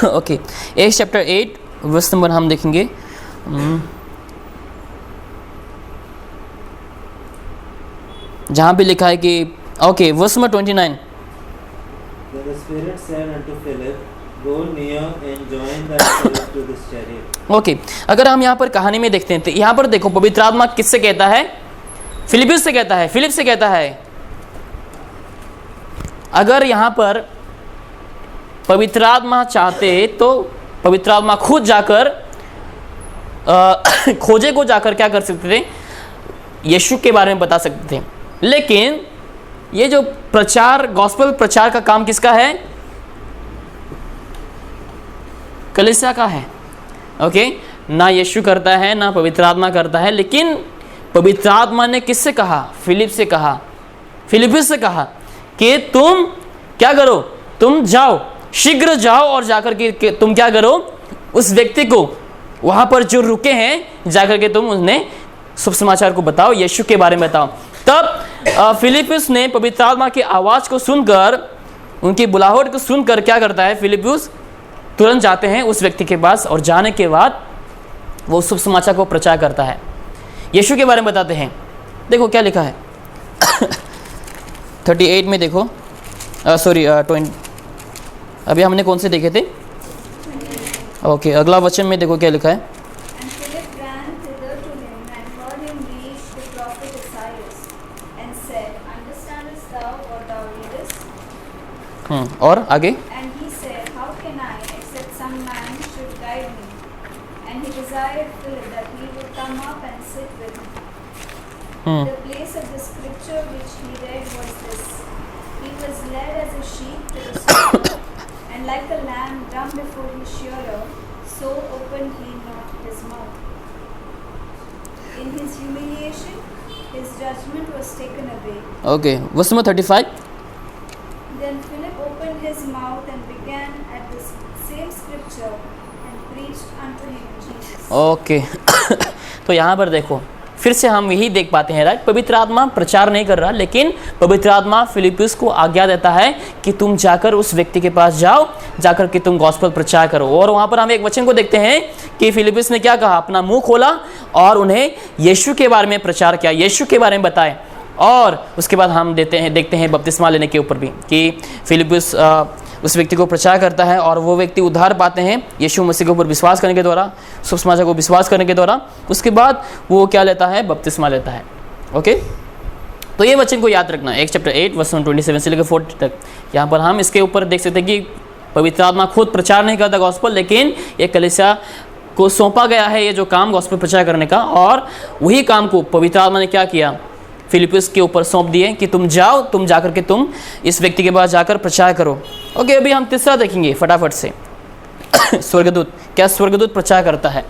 ओके, एक चैप्टर 8 वर्स नंबर हम देखेंगे। जहाँ पे लिखा है कि okay, verse number 29। Then the Spirit said unto Philip, Go near and join thyself to this chariot. Okay, अगर हम यहाँ पर कहानी में देखते हैं तो यहाँ पर देखो पवित्र आत्मा किससे कहता है, फिलिप्पुस से कहता है, फिलिप से कहता है। अगर यहाँ पर पवित्र आत्मा चाहते तो पवित्र आत्मा खुद जाकर खोजे को जाकर क्या कर सकते थे, यीशु के बारे में बता सकते थे। लेकिन ये जो प्रचार, गॉस्पेल प्रचार का काम किसका है, कलीसिया का है। ओके, ना यीशु करता है ना पवित्र आत्मा करता है। लेकिन पवित्र आत्मा ने किससे कहा, फिलिप से कहा, फिलिप्पुस से कहा कि तुम क्या करो, तुम जाओ, शीघ्र जाओ और जाकर के तुम क्या करो, उस व्यक्ति को वहां पर जो रुके हैं जाकर के तुम उन्हें शुभ समाचार को बताओ, यीशु के बारे में बताओ। तब फिलिप्पुस ने पवित्र आत्मा की आवाज़ को सुनकर, उनकी बुलाहट को सुनकर क्या करता है? फिलिप्पुस तुरंत जाते हैं उस व्यक्ति के पास और जाने के बाद वो शुभ समाचार को प्रचार करता है। यीशु के बारे में बताते हैं। देखो क्या लिखा है 38 में देखो, सॉरी 20, अभी हमने कौन से देखे थे? ओके, अगला वचन में देखो क्या लिखा है। And Philip ran thither to him and heard him read the prophet Isaiah, and said, Understandest thou what thou readest? और आगे? And he said, How can I, except some man should guide me? And he desired Philip that he would come up and sit with him. The place of the scripture which he read was this: He was led as a sheep to the slaughter, and like a lamb dumb before his shearer, so opened he not his mouth. In his humiliation, his judgment was taken away. Okay, verse number 35। Then Philip opened his mouth and began at the same scripture and preached unto him Jesus. Okay तो यहाँ पर देखो फिर से हम यही देख पाते हैं, राइट? पवित्र आत्मा प्रचार नहीं कर रहा, लेकिन पवित्र आत्मा फिलिप्पुस को आज्ञा देता है कि तुम जाकर उस व्यक्ति के पास जाओ, जाकर कि तुम गॉस्पेल प्रचार करो। और वहाँ पर हम एक वचन को देखते हैं कि फिलिप्पुस ने क्या कहा? अपना मुंह खोला और उन्हें यीशु के बारे में प्रचार किया, यीशु के बारे में बताए। और उसके बाद हम देखते हैं बपतिस्मा लेने के ऊपर भी कि फिलिप्पुस उस व्यक्ति को प्रचार करता है और वो व्यक्ति उद्धार पाते हैं यीशु मसीह के ऊपर विश्वास करने के द्वारा, शुभ समाचार को विश्वास करने के द्वारा। उसके बाद वो क्या लेता है? बपतिस्मा लेता है। ओके, तो ये वचन को याद रखना, 1 चैप्टर 8 वर्स 27 से लेकर 40 तक। यहाँ पर हम इसके ऊपर देख सकते हैं कि पवित्र आत्मा खुद प्रचार नहीं करता गॉस्पेल, लेकिन एक कलीसिया को सौंपा गया है ये जो काम गॉस्पेल प्रचार करने का, और वही काम को पवित्र आत्मा ने क्या किया? फिलिप्पुस के ऊपर सौंप दिए कि तुम जाओ, तुम जाकर के तुम इस व्यक्ति के पास जाकर प्रचार करो। ओके, अभी हम तीसरा देखेंगे फटाफट से स्वर्गदूत, क्या स्वर्गदूत प्रचार करता है?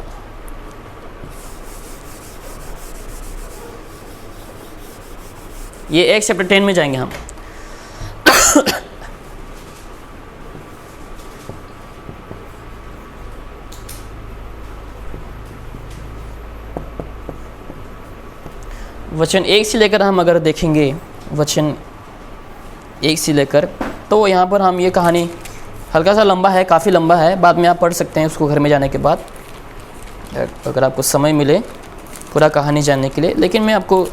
ये 1 चैप्टर 10 में जाएंगे हम। वचन 1 से लेकर हम अगर देखेंगे, वचन 1 से लेकर, तो यहाँ पर हम ये कहानी हल्का सा लंबा है, काफ़ी लंबा है, बाद में आप पढ़ सकते हैं उसको घर में जाने के बाद, अगर आपको समय मिले पूरा कहानी जानने के लिए। लेकिन मैं आपको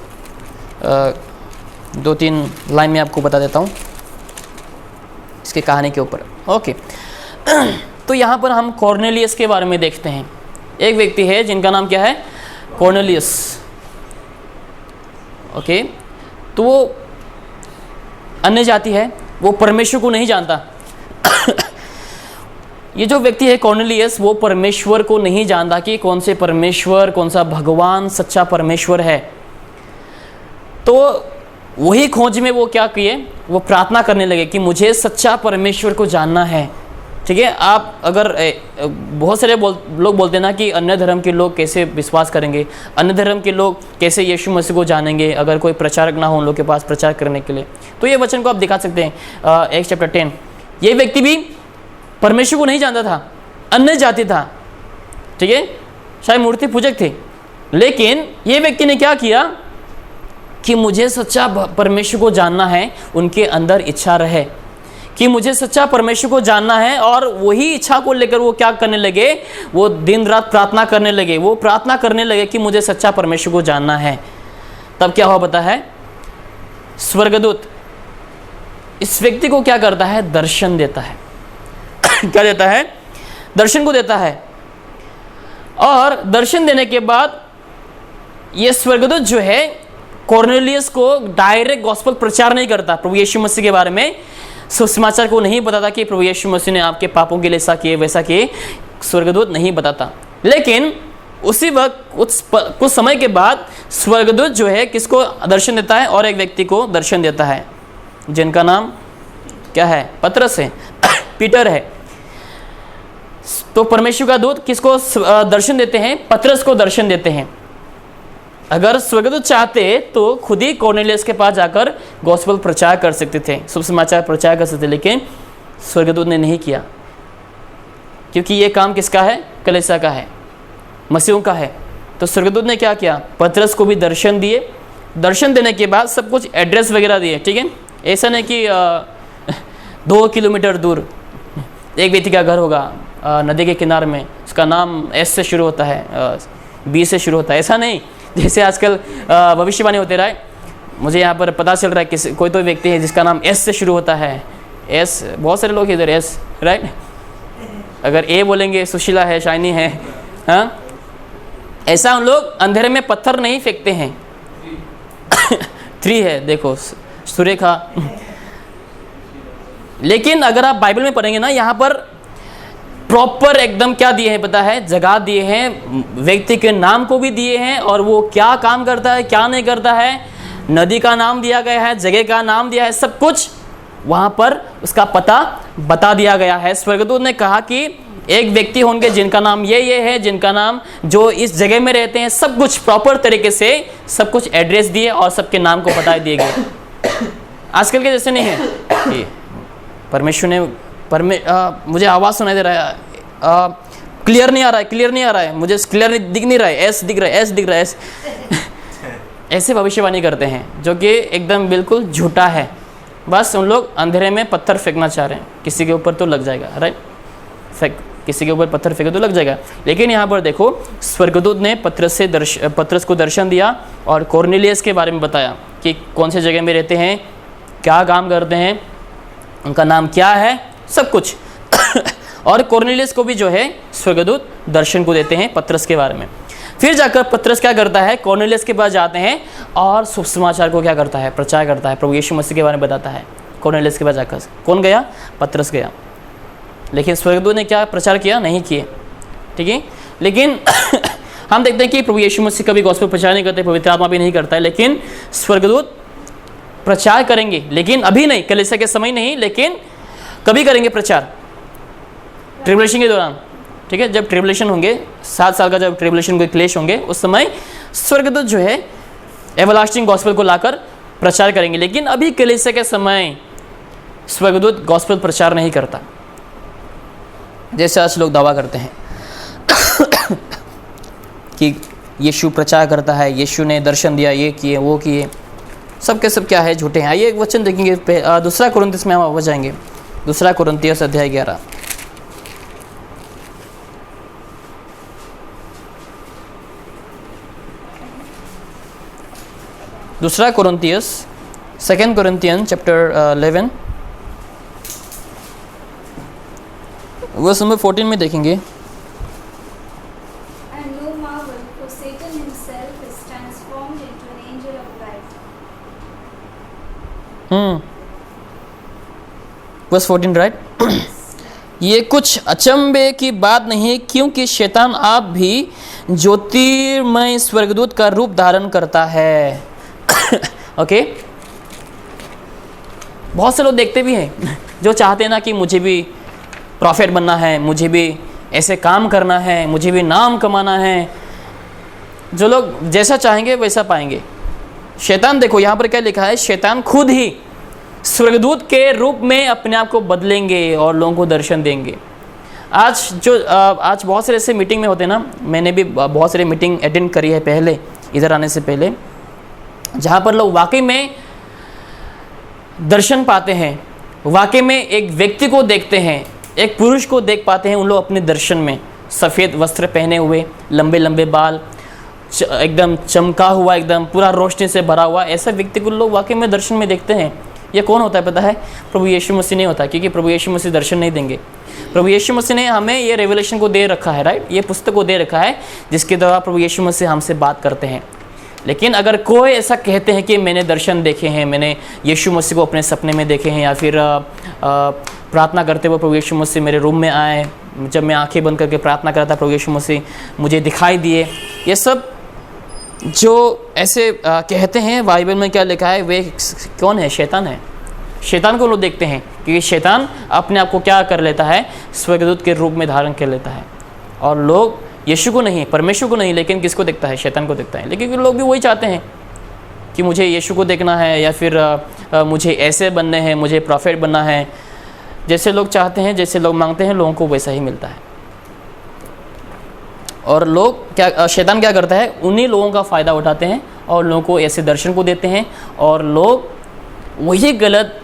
2-3 लाइन में आपको बता देता हूँ इसके कहानी के ऊपर। ओके तो यहाँ पर हम कॉर्नेलियस के बारे में देखते हैं। एक व्यक्ति है जिनका नाम क्या है? कॉर्नेलियस। ओके, तो वो अन्य जाति है, वो परमेश्वर को नहीं जानता। ये जो व्यक्ति है कॉर्नेलियस, वो परमेश्वर को नहीं जानता कि कौन से परमेश्वर, कौन सा भगवान सच्चा परमेश्वर है। तो वही खोज में वो क्या किए? वो प्रार्थना करने लगे कि मुझे सच्चा परमेश्वर को जानना है। ठीक है, आप अगर बहुत सारे लोग बोलते हैं ना कि अन्य धर्म के लोग कैसे विश्वास करेंगे, अन्य धर्म के लोग कैसे यीशु मसीह को जानेंगे अगर कोई प्रचारक ना हो उन लोग के पास प्रचार करने के लिए। तो ये वचन को आप दिखा सकते हैं 1 चैप्टर 10। ये व्यक्ति भी परमेश्वर को नहीं जानता था, अन्य जाति था, ठीक है, शायद मूर्ति पूजक थे, लेकिन ये व्यक्ति ने क्या किया कि मुझे सच्चा परमेश्वर को जानना है। उनके अंदर इच्छा रहे कि मुझे सच्चा परमेश्वर को जानना है, और वही इच्छा को लेकर वो क्या करने लगे? वो दिन रात प्रार्थना करने लगे। वो प्रार्थना करने लगे कि मुझे सच्चा परमेश्वर को जानना है। तब क्या हुआ पता है? स्वर्गदूत इस व्यक्ति को क्या करता है? दर्शन देता है। क्या देता है? दर्शन को देता है। और दर्शन देने के बाद ये स्वर्गदूत जो है कॉर्नेलियस को डायरेक्ट गॉस्पेल प्रचार नहीं करता, प्रभु यीशु मसीह के बारे में सुसमाचार को नहीं बताता कि प्रभु यीशु मसीह ने आपके पापों के लिए ऐसा किए वैसा किए, स्वर्गदूत नहीं बताता। लेकिन उसी वक्त कुछ समय के बाद स्वर्गदूत जो है किसको दर्शन देता है? और एक व्यक्ति को दर्शन देता है जिनका नाम क्या है? पतरस है, पीटर है। तो परमेश्वर का दूत किसको दर्शन देते हैं? पतरस को दर्शन देते हैं। अगर स्वर्गदूत चाहते तो खुद ही कॉर्नेलियस के पास जाकर गॉस्पेल प्रचार कर सकते थे, शुभ समाचार प्रचार कर सकते, लेकिन स्वर्गदूत ने नहीं किया, क्योंकि ये काम किसका है? कलीसिया का है, मसीहों का है। तो स्वर्गदूत ने क्या किया? पतरस को भी दर्शन दिए दर्शन देने के बाद सब कुछ एड्रेस वगैरह दिए, ठीक है। ऐसा नहीं कि 2 किलोमीटर दूर एक व्यक्ति का घर होगा नदी के किनारे में, उसका नाम एस से शुरू होता है, बी से शुरू होता है, ऐसा नहीं। जैसे आजकल भविष्यवाणी होते रहा है, मुझे यहाँ पर पता चल रहा है किसी कोई तो व्यक्ति है जिसका नाम एस से शुरू होता है, एस, बहुत सारे लोग इधर एस, राइट। अगर ए बोलेंगे सुशीला है, शाइनी है, हाँ। ऐसा उन लोग अंधेरे में पत्थर नहीं फेंकते हैं। 3 है, देखो सुरेखा। लेकिन अगर आप बाइबल में पढ़ेंगे ना, यहाँ पर प्रॉपर एकदम क्या दिए हैं पता है, जगह दिए हैं, व्यक्ति के नाम को भी दिए हैं, और वो क्या काम करता है क्या नहीं करता है, नदी का नाम दिया गया है, जगह का नाम दिया है, सब कुछ वहाँ पर उसका पता बता दिया गया है। स्वर्गदूत ने कहा कि एक व्यक्ति होंगे जिनका नाम ये है, जिनका नाम जो इस जगह में रहते हैं, सब कुछ प्रॉपर तरीके से सब कुछ एड्रेस दिए और सबके नाम को बता दिए गए। आजकल के जैसे नहीं है। परमेश्वर ने मुझे आवाज़ सुनाई दे रहा है, क्लियर नहीं आ रहा है, मुझे क्लियर दिख नहीं रहा है, एस दिख रहा है, एस। ऐसे भविष्यवाणी करते हैं जो कि एकदम बिल्कुल झूठा है। बस उन लोग अंधेरे में पत्थर फेंकना चाह रहे हैं, किसी के ऊपर तो लग जाएगा, राइट। किसी के ऊपर पत्थर फेंके तो लग जाएगा। लेकिन यहाँ पर देखो, स्वर्गदूत ने पतरस को दर्शन दिया और कॉर्नेलियस के बारे में बताया कि कौन से जगह में रहते हैं, क्या काम करते हैं, उनका नाम क्या है, सब कुछ। और कॉर्नेलियस को भी जो है स्वर्गदूत दर्शन को देते हैं पतरस के बारे में। फिर जाकर पतरस क्या करता है, कॉर्नेलियस के पास जाते हैं और शुभ समाचार को क्या करता है, प्रचार करता है, प्रभु यीशु मसीह के बारे में बताता है। कॉर्नेलियस के पास जाकर कौन गया, पतरस गया। लेकिन स्वर्गदूत ने क्या प्रचार किया, नहीं किए, ठीक है। लेकिन हम देखते हैं कि प्रभु यीशु मसीह कभी गॉस्पेल प्रचार नहीं करते, पवित्र आत्मा भी नहीं करता है, लेकिन स्वर्गदूत प्रचार करेंगे। लेकिन अभी नहीं, कलीसिया के समय नहीं, लेकिन कभी करेंगे प्रचार, ट्रिब्यूलेशन के दौरान, ठीक है। जब ट्रिब्यूलेशन होंगे, 7 साल का जब ट्रिब्यूलेशन के क्लेश होंगे, उस समय स्वर्गदूत जो है एवरलास्टिंग गॉस्पेल को लाकर प्रचार करेंगे। लेकिन अभी कलीसिया के समय स्वर्गदूत गॉस्पेल प्रचार नहीं करता, जैसे आज लोग दावा करते हैं कि यीशु प्रचार करता है, यीशु ने दर्शन दिया, ये किए वो किए, सब के सब क्या है, झूठे हैं। आइए एक वचन देखेंगे, 2 कुरिन्थियस में हम वापस जाएंगे। 2 कुरिन्थियस अध्याय 11। 2 कुरिन्थियस, 2 Corinthians chapter 11 वर्स नंबर 14 में देखेंगे। And no marvel, for Satan himself is transformed into an angel of light. Verse 14 right. ये कुछ अचंभे की बात नहीं, क्योंकि शैतान आप भी ज्योतिर्मय स्वर्गदूत का रूप धारण करता है। ओके बहुत से लोग देखते भी हैं जो चाहते हैं ना कि मुझे भी प्रॉफिट बनना है, मुझे भी ऐसे काम करना है, मुझे भी नाम कमाना है। जो लोग जैसा चाहेंगे वैसा पाएंगे। शैतान, देखो यहाँ पर क्या लिखा है, शैतान खुद ही स्वर्गदूत के रूप में अपने आप को बदलेंगे और लोगों को दर्शन देंगे। आज बहुत सारे ऐसे मीटिंग में होते हैं ना, मैंने भी बहुत सारी मीटिंग अटेंड करी है पहले, इधर आने से पहले, जहाँ पर लोग वाकई में दर्शन पाते हैं, वाकई में एक व्यक्ति को देखते हैं, एक पुरुष को देख पाते हैं। उन लोग अपने दर्शन में सफ़ेद वस्त्र पहने हुए, लंबे लंबे बाल, एकदम चमका हुआ, एकदम पूरा रोशनी से भरा हुआ, ऐसा व्यक्ति को लोग वाकई में दर्शन में देखते हैं। ये कौन होता है पता है? प्रभु यीशु मसीह नहीं होता, क्योंकि प्रभु यीशु मसीह दर्शन नहीं देंगे। प्रभु यीशु मसीह ने हमें ये रेवलेशन को दे रखा है, राइट, ये पुस्तक को दे रखा है, जिसके द्वारा प्रभु यीशु मसीह हमसे बात करते हैं। लेकिन अगर कोई ऐसा कहते हैं कि मैंने दर्शन देखे हैं, मैंने यीशु मसीह को अपने सपने में देखे हैं, या फिर प्रार्थना करते हुए प्रभु यीशु मसीह मेरे रूम में आए, जब मैं आंखें बंद करके प्रार्थना करता प्रभु यीशु मसीह मुझे दिखाई दिए, ये सब जो ऐसे कहते हैं, बाइबल में क्या लिखा है, वे कौन है? शैतान है। शैतान को लोग देखते हैं, क्योंकि शैतान अपने आप को क्या कर लेता है? स्वर्गदूत के रूप में धारण कर लेता है। और लोग यीशु को नहीं, परमेश्वर को नहीं, लेकिन किसको देखता है? शैतान को देखता है। लेकिन लोग भी वही चाहते हैं कि मुझे यीशु को देखना है, या फिर मुझे ऐसे बनने हैं, मुझे प्रॉफिट बनना है। जैसे लोग चाहते हैं, जैसे लोग मांगते हैं, लोगों को वैसा ही मिलता है। और लोग क्या, शैतान क्या करता है? उन्हीं लोगों का फ़ायदा उठाते हैं और लोगों को ऐसे दर्शन को देते हैं, और लोग वही गलत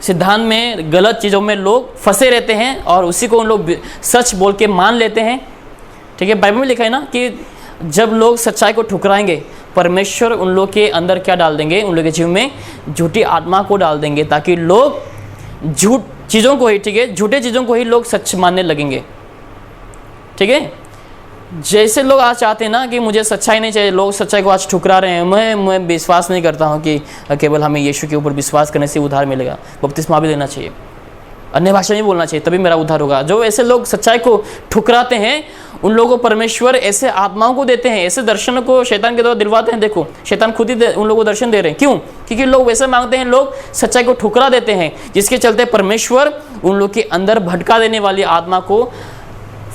सिद्धांत में, गलत चीज़ों में लोग फंसे रहते हैं और उसी को उन लोग सच बोल के मान लेते हैं। ठीक है, बाइबल में लिखा है ना कि जब लोग सच्चाई को ठुकराएंगे, परमेश्वर उन लोग के अंदर क्या डाल देंगे, उन लोग के जीवन में झूठी आत्मा को डाल देंगे, ताकि लोग झूठ चीज़ों को ही, ठीक है, झूठे चीज़ों को ही लोग सच मानने लगेंगे। ठीक है, जैसे लोग आज चाहते हैं ना कि मुझे सच्चाई नहीं चाहिए, लोग सच्चाई को आज ठुकरा रहे हैं। मैं विश्वास नहीं करता हूँ कि केवल हमें यीशु के ऊपर विश्वास करने से उद्धार मिलेगा, बपतिस्मा भी लेना चाहिए, अन्य भाषा में बोलना चाहिए, तभी मेरा उद्धार होगा। जो ऐसे लोग सच्चाई को ठुकराते हैं, उन लोगों को परमेश्वर ऐसे आत्माओं को देते हैं, ऐसे दर्शनों को शैतान के द्वारा दिलवाते हैं। देखो, शैतान खुद ही उन लोगों को दर्शन दे रहे हैं। क्यों? क्योंकि लोग वैसे मांगते हैं, लोग सच्चाई को ठुकरा देते हैं, जिसके चलते परमेश्वर उन लोग के अंदर भटका देने वाली आत्मा को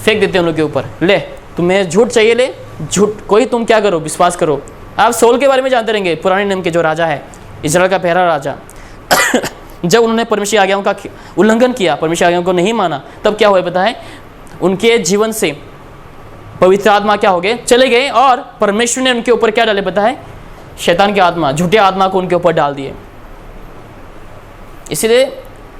फेंक देते हैं उन लोग के ऊपर। ले, तुम्हें झूठ चाहिए, ले झूठ कोई, तुम क्या करो, विश्वास करो। आप सौल के बारे में जानते रहेंगे, पुराने नियम के जो राजा है, इजराइल का पहला राजा। जब उन्होंने परमेश्वर आज्ञाओं का उल्लंघन किया, परमेश्वर आज्ञाओं को नहीं माना, तब क्या हुआ पता है? उनके जीवन से पवित्र आत्मा क्या हो गए, चले गए, और परमेश्वर ने उनके ऊपर क्या डाले पता है? शैतान की आत्मा, झूठे आत्मा को उनके ऊपर डाल दिए। इसीलिए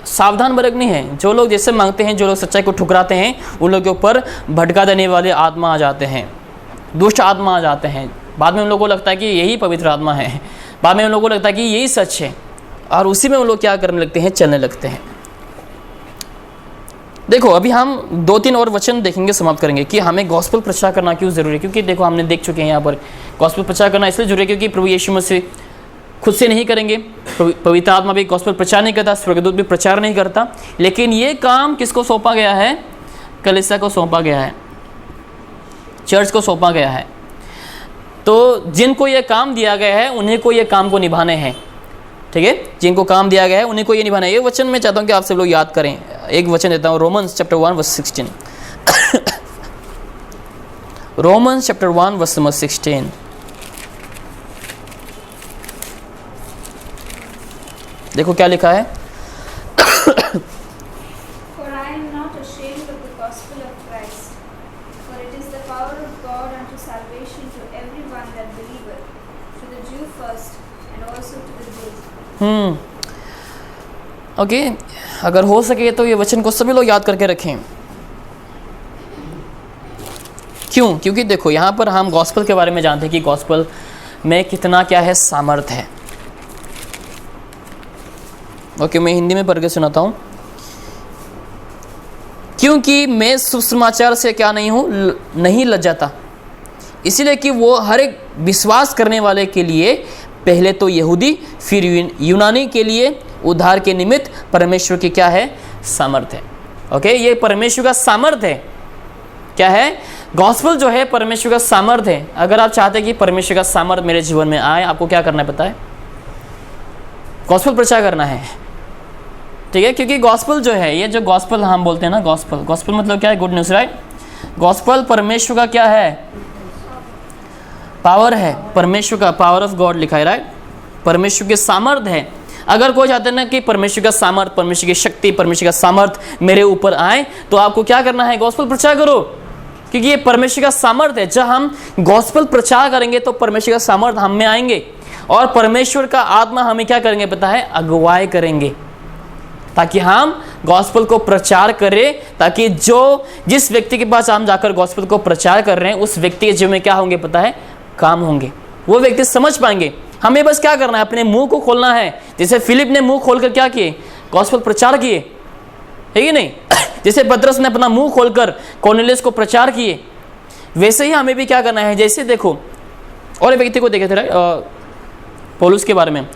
सावधान बरतनी है। जो लोग जैसे मांगते हैं, जो लोग सच्चाई को ठुकराते हैं, उन लोगों के ऊपर भटका देने वाले आत्मा आ जाते हैं, दुष्ट आत्मा आ जाते हैं। बाद में उन लोगों को लगता है कि यही पवित्र आत्मा है, बाद में उन लोगों को लगता है कि यही सच है, और उसी में उन लोग क्या करने लगते हैं, चलने लगते हैं। देखो, अभी हम 2-3 और वचन देखेंगे, समाप्त करेंगे कि हमें गॉस्पेल प्रचार करना क्यों ज़रूरी है। क्योंकि देखो, हमने देख चुके हैं यहाँ पर गॉस्पेल प्रचार करना इसलिए जरूरी है क्योंकि प्रभु यीशु मसीह खुद से नहीं करेंगे, पवित्र आत्मा भी गॉस्पेल प्रचार नहीं करता, स्वर्गदूत भी प्रचार नहीं करता, लेकिन ये काम किसको सौंपा गया है? कलीसिया को सौंपा गया है, चर्च को सौंपा गया है। तो जिनको ये काम दिया गया है, उन्हीं को ये काम को निभाने हैं। ठीक है, जिनको काम दिया गया है उन्हीं को ये निभाना है। ये वचन मैं चाहता हूँ कि आप सब लोग याद करें। एक वचन देता हूँ, Romans chapter 1 verse 16। Romans chapter 1 verse 16। देखो क्या लिखा है। For I am not ashamed of the gospel of Christ, for it is the power of God unto salvation to everyone that believeth, to the Jew first, and also to the Greek. Okay, अगर हो सके तो ये वचन को सभी लोग याद करके रखें। क्यों? क्योंकि देखो, यहाँ पर हम गॉस्पेल के बारे में जानते हैं कि गॉस्पेल में कितना क्या है, सामर्थ है। ओके, मैं हिंदी में पढ़ के सुनाता हूँ। क्योंकि मैं सुसमाचार से क्या नहीं हूँ, नहीं लज्जाता, इसीलिए कि वो हर एक विश्वास करने वाले के लिए, पहले तो यहूदी फिर यूनानी के लिए उद्धार के निमित्त परमेश्वर की क्या है, सामर्थ है। ओके, ये परमेश्वर का सामर्थ है। क्या है? गॉस्पेल जो है परमेश्वर का सामर्थ है। अगर आप चाहते हैं कि परमेश्वर का सामर्थ मेरे जीवन में आए, आपको क्या करना है पता है? गॉस्पेल प्रचार करना है। ठीक है, क्योंकि गॉस्पेल जो है, ये जो गॉस्पेल हम बोलते हैं ना, गॉस्पेल मतलब क्या है? Good news, right? गॉस्पेल परमेश्वर का क्या है? पावर है, परमेश्वर का पावर ऑफ गॉड लिखा है, राइट? परमेश्वर के सामर्थ है। अगर कोई चाहते हैं ना कि परमेश्वर का सामर्थ, परमेश्वर की शक्ति, परमेश्वर का सामर्थ मेरे ऊपर आए, तो आपको क्या करना है? गॉस्पेल प्रचार करो, क्योंकि ये परमेश्वर का सामर्थ है। जब हम गॉस्पेल प्रचार करेंगे तो परमेश्वर का सामर्थ हम में आएंगे, और परमेश्वर का आत्मा हमें क्या करेंगे पता है? अगुवाई करेंगे, ताकि हम गॉस्पेल को प्रचार करें, ताकि जिस व्यक्ति के पास हम जाकर गॉस्पेल को प्रचार कर रहे हैं, उस व्यक्ति के जीवन में क्या होंगे पता है? काम होंगे। वो व्यक्ति समझ पाएंगे। हमें बस क्या करना है? अपने मुंह को खोलना है। जैसे फिलिप ने मुंह खोलकर क्या किए? गॉस्पेल प्रचार किए, है कि नहीं? जैसे पतरस ने अपना मुंह खोलकर कॉर्नेलियस को प्रचार किए, वैसे ही हमें भी क्या करना है। जैसे देखो, और एक व्यक्ति को देखे थे पौलुस के बारे में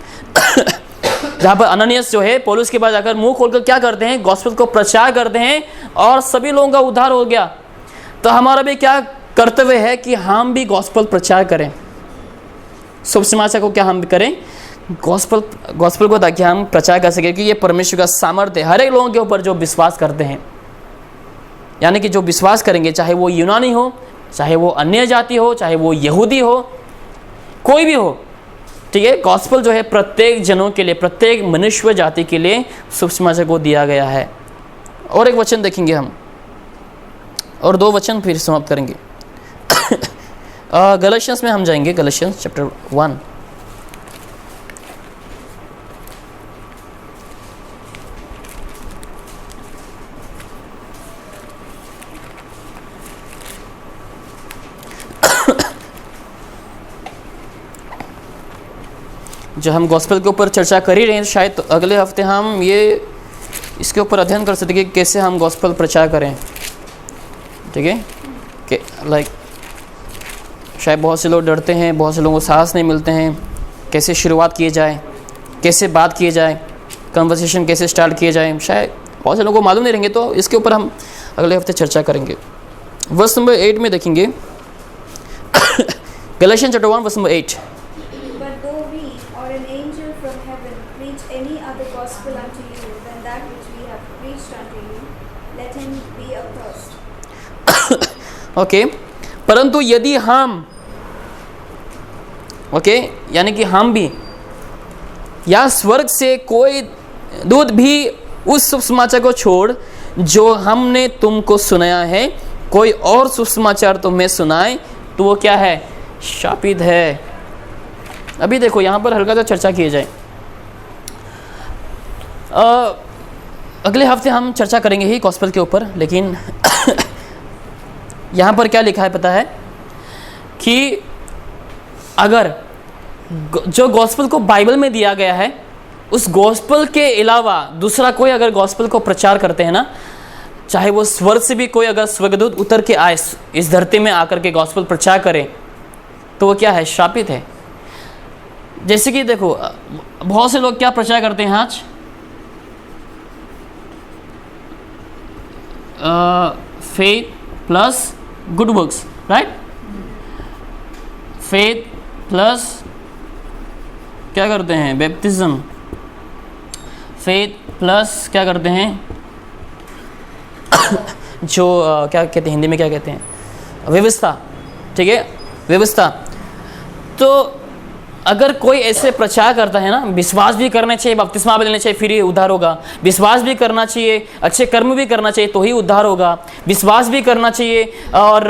जहाँ पर अननियास जो है पौलुस के बाद जाकर मुंह खोलकर क्या करते हैं? गॉस्पेल को प्रचार करते हैं, और सभी लोगों का उद्धार हो गया। तो हमारा भी क्या कर्तव्य है कि हम भी गॉस्पेल प्रचार करें, शुभ समाचार को क्या हम करें? गॉस्पेल को, ताकि हम प्रचार कर सकें कि ये परमेश्वर का सामर्थ्य है हर एक लोगों के ऊपर जो विश्वास करते हैं। यानी कि जो विश्वास करेंगे, चाहे वो यूनानी हो, चाहे वो अन्य जाति हो, चाहे वो यहूदी हो, कोई भी हो। ठीक है, गॉस्पेल जो है प्रत्येक जनों के लिए, प्रत्येक मनुष्य जाति के लिए शुभ समाचार को दिया गया है। और एक वचन देखेंगे हम, और 2 वचन फिर समाप्त करेंगे। गलातियंस में हम जाएंगे, गलातियंस चैप्टर 1। जो हम गॉस्पेल के ऊपर चर्चा कर ही रहे हैं, शायद तो अगले हफ्ते हम ये इसके ऊपर अध्ययन कर सकते हैं कि कैसे हम गॉस्पेल प्रचार करें। ठीक है, कि लाइक शायद बहुत से लोग डरते हैं, बहुत से लोगों को साहस नहीं मिलते हैं, कैसे शुरुआत किए जाए, कैसे बात किए जाए, कन्वर्सेशन कैसे स्टार्ट किए जाए, शायद बहुत से लोगों को मालूम नहीं रहेंगे। तो इसके ऊपर हम अगले हफ्ते चर्चा करेंगे। वर्स नंबर 8 में देखेंगे, Galatians chapter 1 verse number 8। But though we or an angel from heaven preach any other gospel unto you than that which we have preached unto you, let him be accursed. Okay, परंतु यदि हम, okay, यानी कि हम भी या स्वर्ग से कोई दूत भी उस शुभ समाचार को छोड़ जो हमने तुमको सुनाया है, कोई और शुभ समाचार तुम्हें सुनाए, तो वो क्या है? शापित है। अभी देखो यहाँ पर हल्का सा चर्चा किए जाए। अगले हफ्ते हम चर्चा करेंगे ही गॉस्पेल के ऊपर, लेकिन यहाँ पर क्या लिखा है पता है कि अगर जो गॉस्पेल को बाइबल में दिया गया है, उस गॉस्पेल के अलावा दूसरा कोई अगर गॉस्पेल को प्रचार करते हैं ना, चाहे वो स्वर्ग से भी कोई अगर स्वर्गदूत उतर के आए इस धरती में आकर के गॉस्पेल प्रचार करे, तो वो क्या है? शापित है। जैसे कि देखो, बहुत से लोग क्या प्रचार करते हैं आज, faith plus good works, right? Faith plus क्या करते हैं? बैप्टिज्म। फेथ प्लस क्या करते हैं? जो क्या कहते हैं हिंदी में, क्या कहते हैं? व्यवस्था। ठीक है, व्यवस्था। तो अगर कोई ऐसे प्रचार करता है ना, विश्वास भी करना चाहिए, बपतिस्मा भी लेना चाहिए, फिर ही उद्धार होगा। विश्वास भी करना चाहिए, अच्छे कर्म भी करना चाहिए, तो ही उद्धार होगा। विश्वास भी करना चाहिए और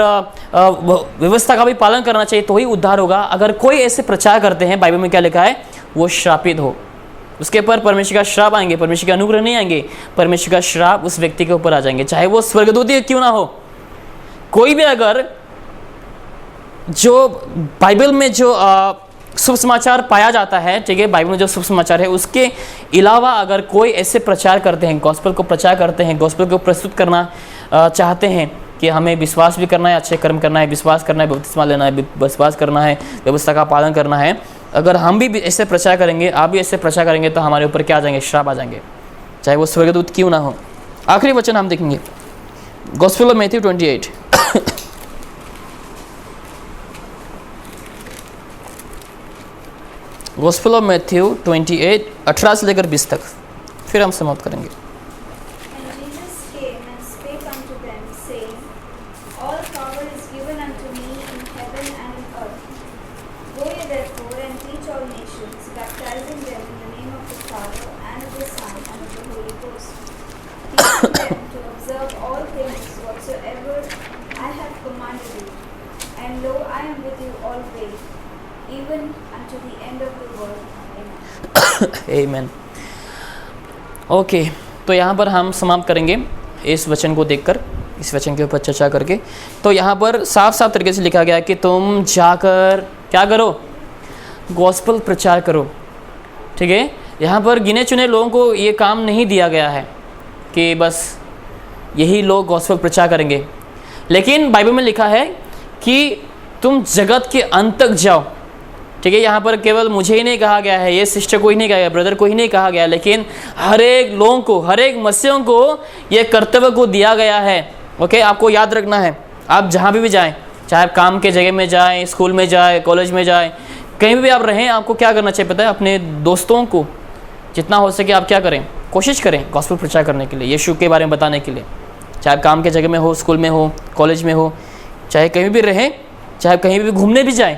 व्यवस्था का भी पालन करना चाहिए, तो ही उद्धार होगा। अगर कोई ऐसे प्रचार करते हैं, बाइबल में क्या लिखा है? वो श्रापित हो। उसके ऊपर परमेश्वर का श्राप आएंगे, परमेश्वर के अनुग्रह नहीं आएंगे, परमेश्वर का श्राप उस व्यक्ति के ऊपर आ जाएंगे, चाहे वो स्वर्गदूत ही क्यों ना हो। कोई भी अगर जो बाइबल में जो शुभ समाचार पाया जाता है, ठीक है, बाइबल में जो शुभ समाचार है, उसके अलावा अगर कोई ऐसे प्रचार करते हैं, गॉस्पेल को प्रचार करते हैं, गॉस्पेल को प्रस्तुत करना चाहते हैं कि हमें विश्वास भी करना है, अच्छे कर्म करना है, विश्वास करना है, बपतिस्मा लेना है, विश्वास करना है, व्यवस्था का पालन करना है, अगर हम भी ऐसे प्रचार करेंगे, आप भी ऐसे प्रचार करेंगे, तो हमारे ऊपर क्या आ जाएंगे? श्राप आ जाएंगे, चाहे वो स्वर्गदूत क्यों ना हो। आखिरी वचन हम देखेंगे, gospel of Matthew 28। Gospel of Matthew 28 18 से लेकर 20 तक, फिर हम समाप्त करेंगे। And Jesus came and spake unto them, saying, All power is given unto me in heaven and in earth. Go ye therefore and teach all nations, baptizing them in the name of the Father and of the Son and of the Holy Ghost, teaching them to observe all things whatsoever I have commanded you. And lo, I am with you always, even unto the end of the world. Amen. आमीन। Okay, तो यहाँ पर हम समाप्त करेंगे इस वचन को देखकर, इस वचन के ऊपर चर्चा करके। तो यहाँ पर साफ साफ तरीके से लिखा गया है कि तुम जाकर क्या करो? गॉस्पेल प्रचार करो। ठीक है, यहाँ पर गिने चुने लोगों को ये काम नहीं दिया गया है कि बस यही लोग गॉस्पेल प्रचार करेंगे, लेकिन बाइबल में लिखा है कि तुम जगत के अंत तक जाओ। ठीक है, यहाँ पर केवल मुझे ही नहीं कहा गया है, ये सिस्टर को ही नहीं कहा गया, ब्रदर को ही नहीं कहा गया, लेकिन हर एक लोगों को, हर एक मसीहों को ये कर्तव्य को दिया गया है। ओके, आपको याद रखना है, आप जहाँ भी जाएं, चाहे आप काम के जगह में जाएं, स्कूल में जाएं, कॉलेज में जाएं, कहीं भी आप रहें, आपको क्या करना चाहिए पता है? अपने दोस्तों को जितना हो सके आप क्या करें? कोशिश करें गॉस्पेल प्रचार करने के लिए, यीशु के बारे में बताने के लिए। चाहे आप काम के जगह में हो, स्कूल में हो, कॉलेज में हो, चाहे कहीं भी रहें, चाहे कहीं भी घूमने भी जाएं,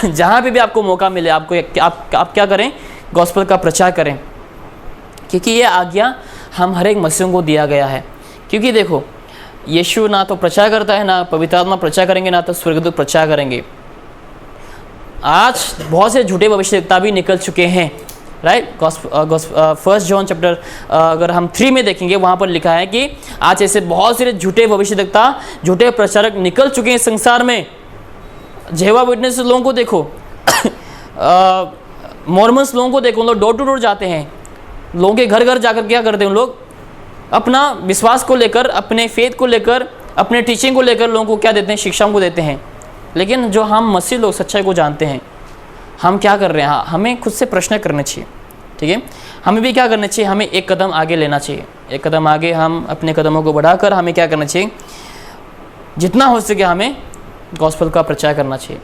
जहाँ पे भी आपको मौका मिले, आपको आप क्या करें? गॉस्पेल का प्रचार करें, क्योंकि ये आज्ञा हम हर एक मसीहों को दिया गया है। क्योंकि देखो, यीशु ना तो प्रचार करता है, ना पवित्र आत्मा प्रचार करेंगे, ना तो स्वर्गदूत प्रचार करेंगे। आज बहुत से झूठे भविष्यवक्ता भी निकल चुके हैं, राइट। फर्स्ट जॉन चैप्टर अगर हम 3 में देखेंगे, वहाँ पर लिखा है कि आज ऐसे बहुत से झूठे भविष्यवक्ता, झूठे प्रचारक निकल चुके हैं संसार में। जेहोवा विटनेस लोगों को देखो, मॉर्मन्स लोगों को देखो, लोग डोर टू डोर जाते हैं, लोगों के घर घर जाकर क्या करते हैं, उन लोग अपना विश्वास को लेकर, अपने फेथ को लेकर, अपने टीचिंग को लेकर लोगों को क्या देते हैं, शिक्षाओं को देते हैं। लेकिन जो हम मसीह लोग सच्चाई को जानते हैं, हम क्या कर रहे हैं, हमें खुद से प्रश्न करने चाहिए, ठीक है। हमें भी क्या करना चाहिए, हमें एक कदम आगे लेना चाहिए, एक कदम आगे हम अपने कदमों को बढ़ाकर हमें क्या करना चाहिए, जितना हो सके हमें गॉस्पेल का प्रचार करना चाहिए।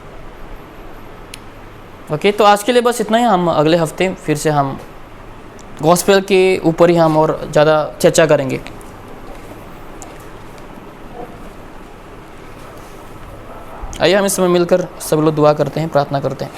ओके, तो आज के लिए बस इतना ही। हम अगले हफ्ते फिर से हम गॉस्पेल के ऊपर ही हम और ज़्यादा चर्चा करेंगे। आइए हम इस समय मिलकर सब लोग दुआ करते हैं, प्रार्थना करते हैं।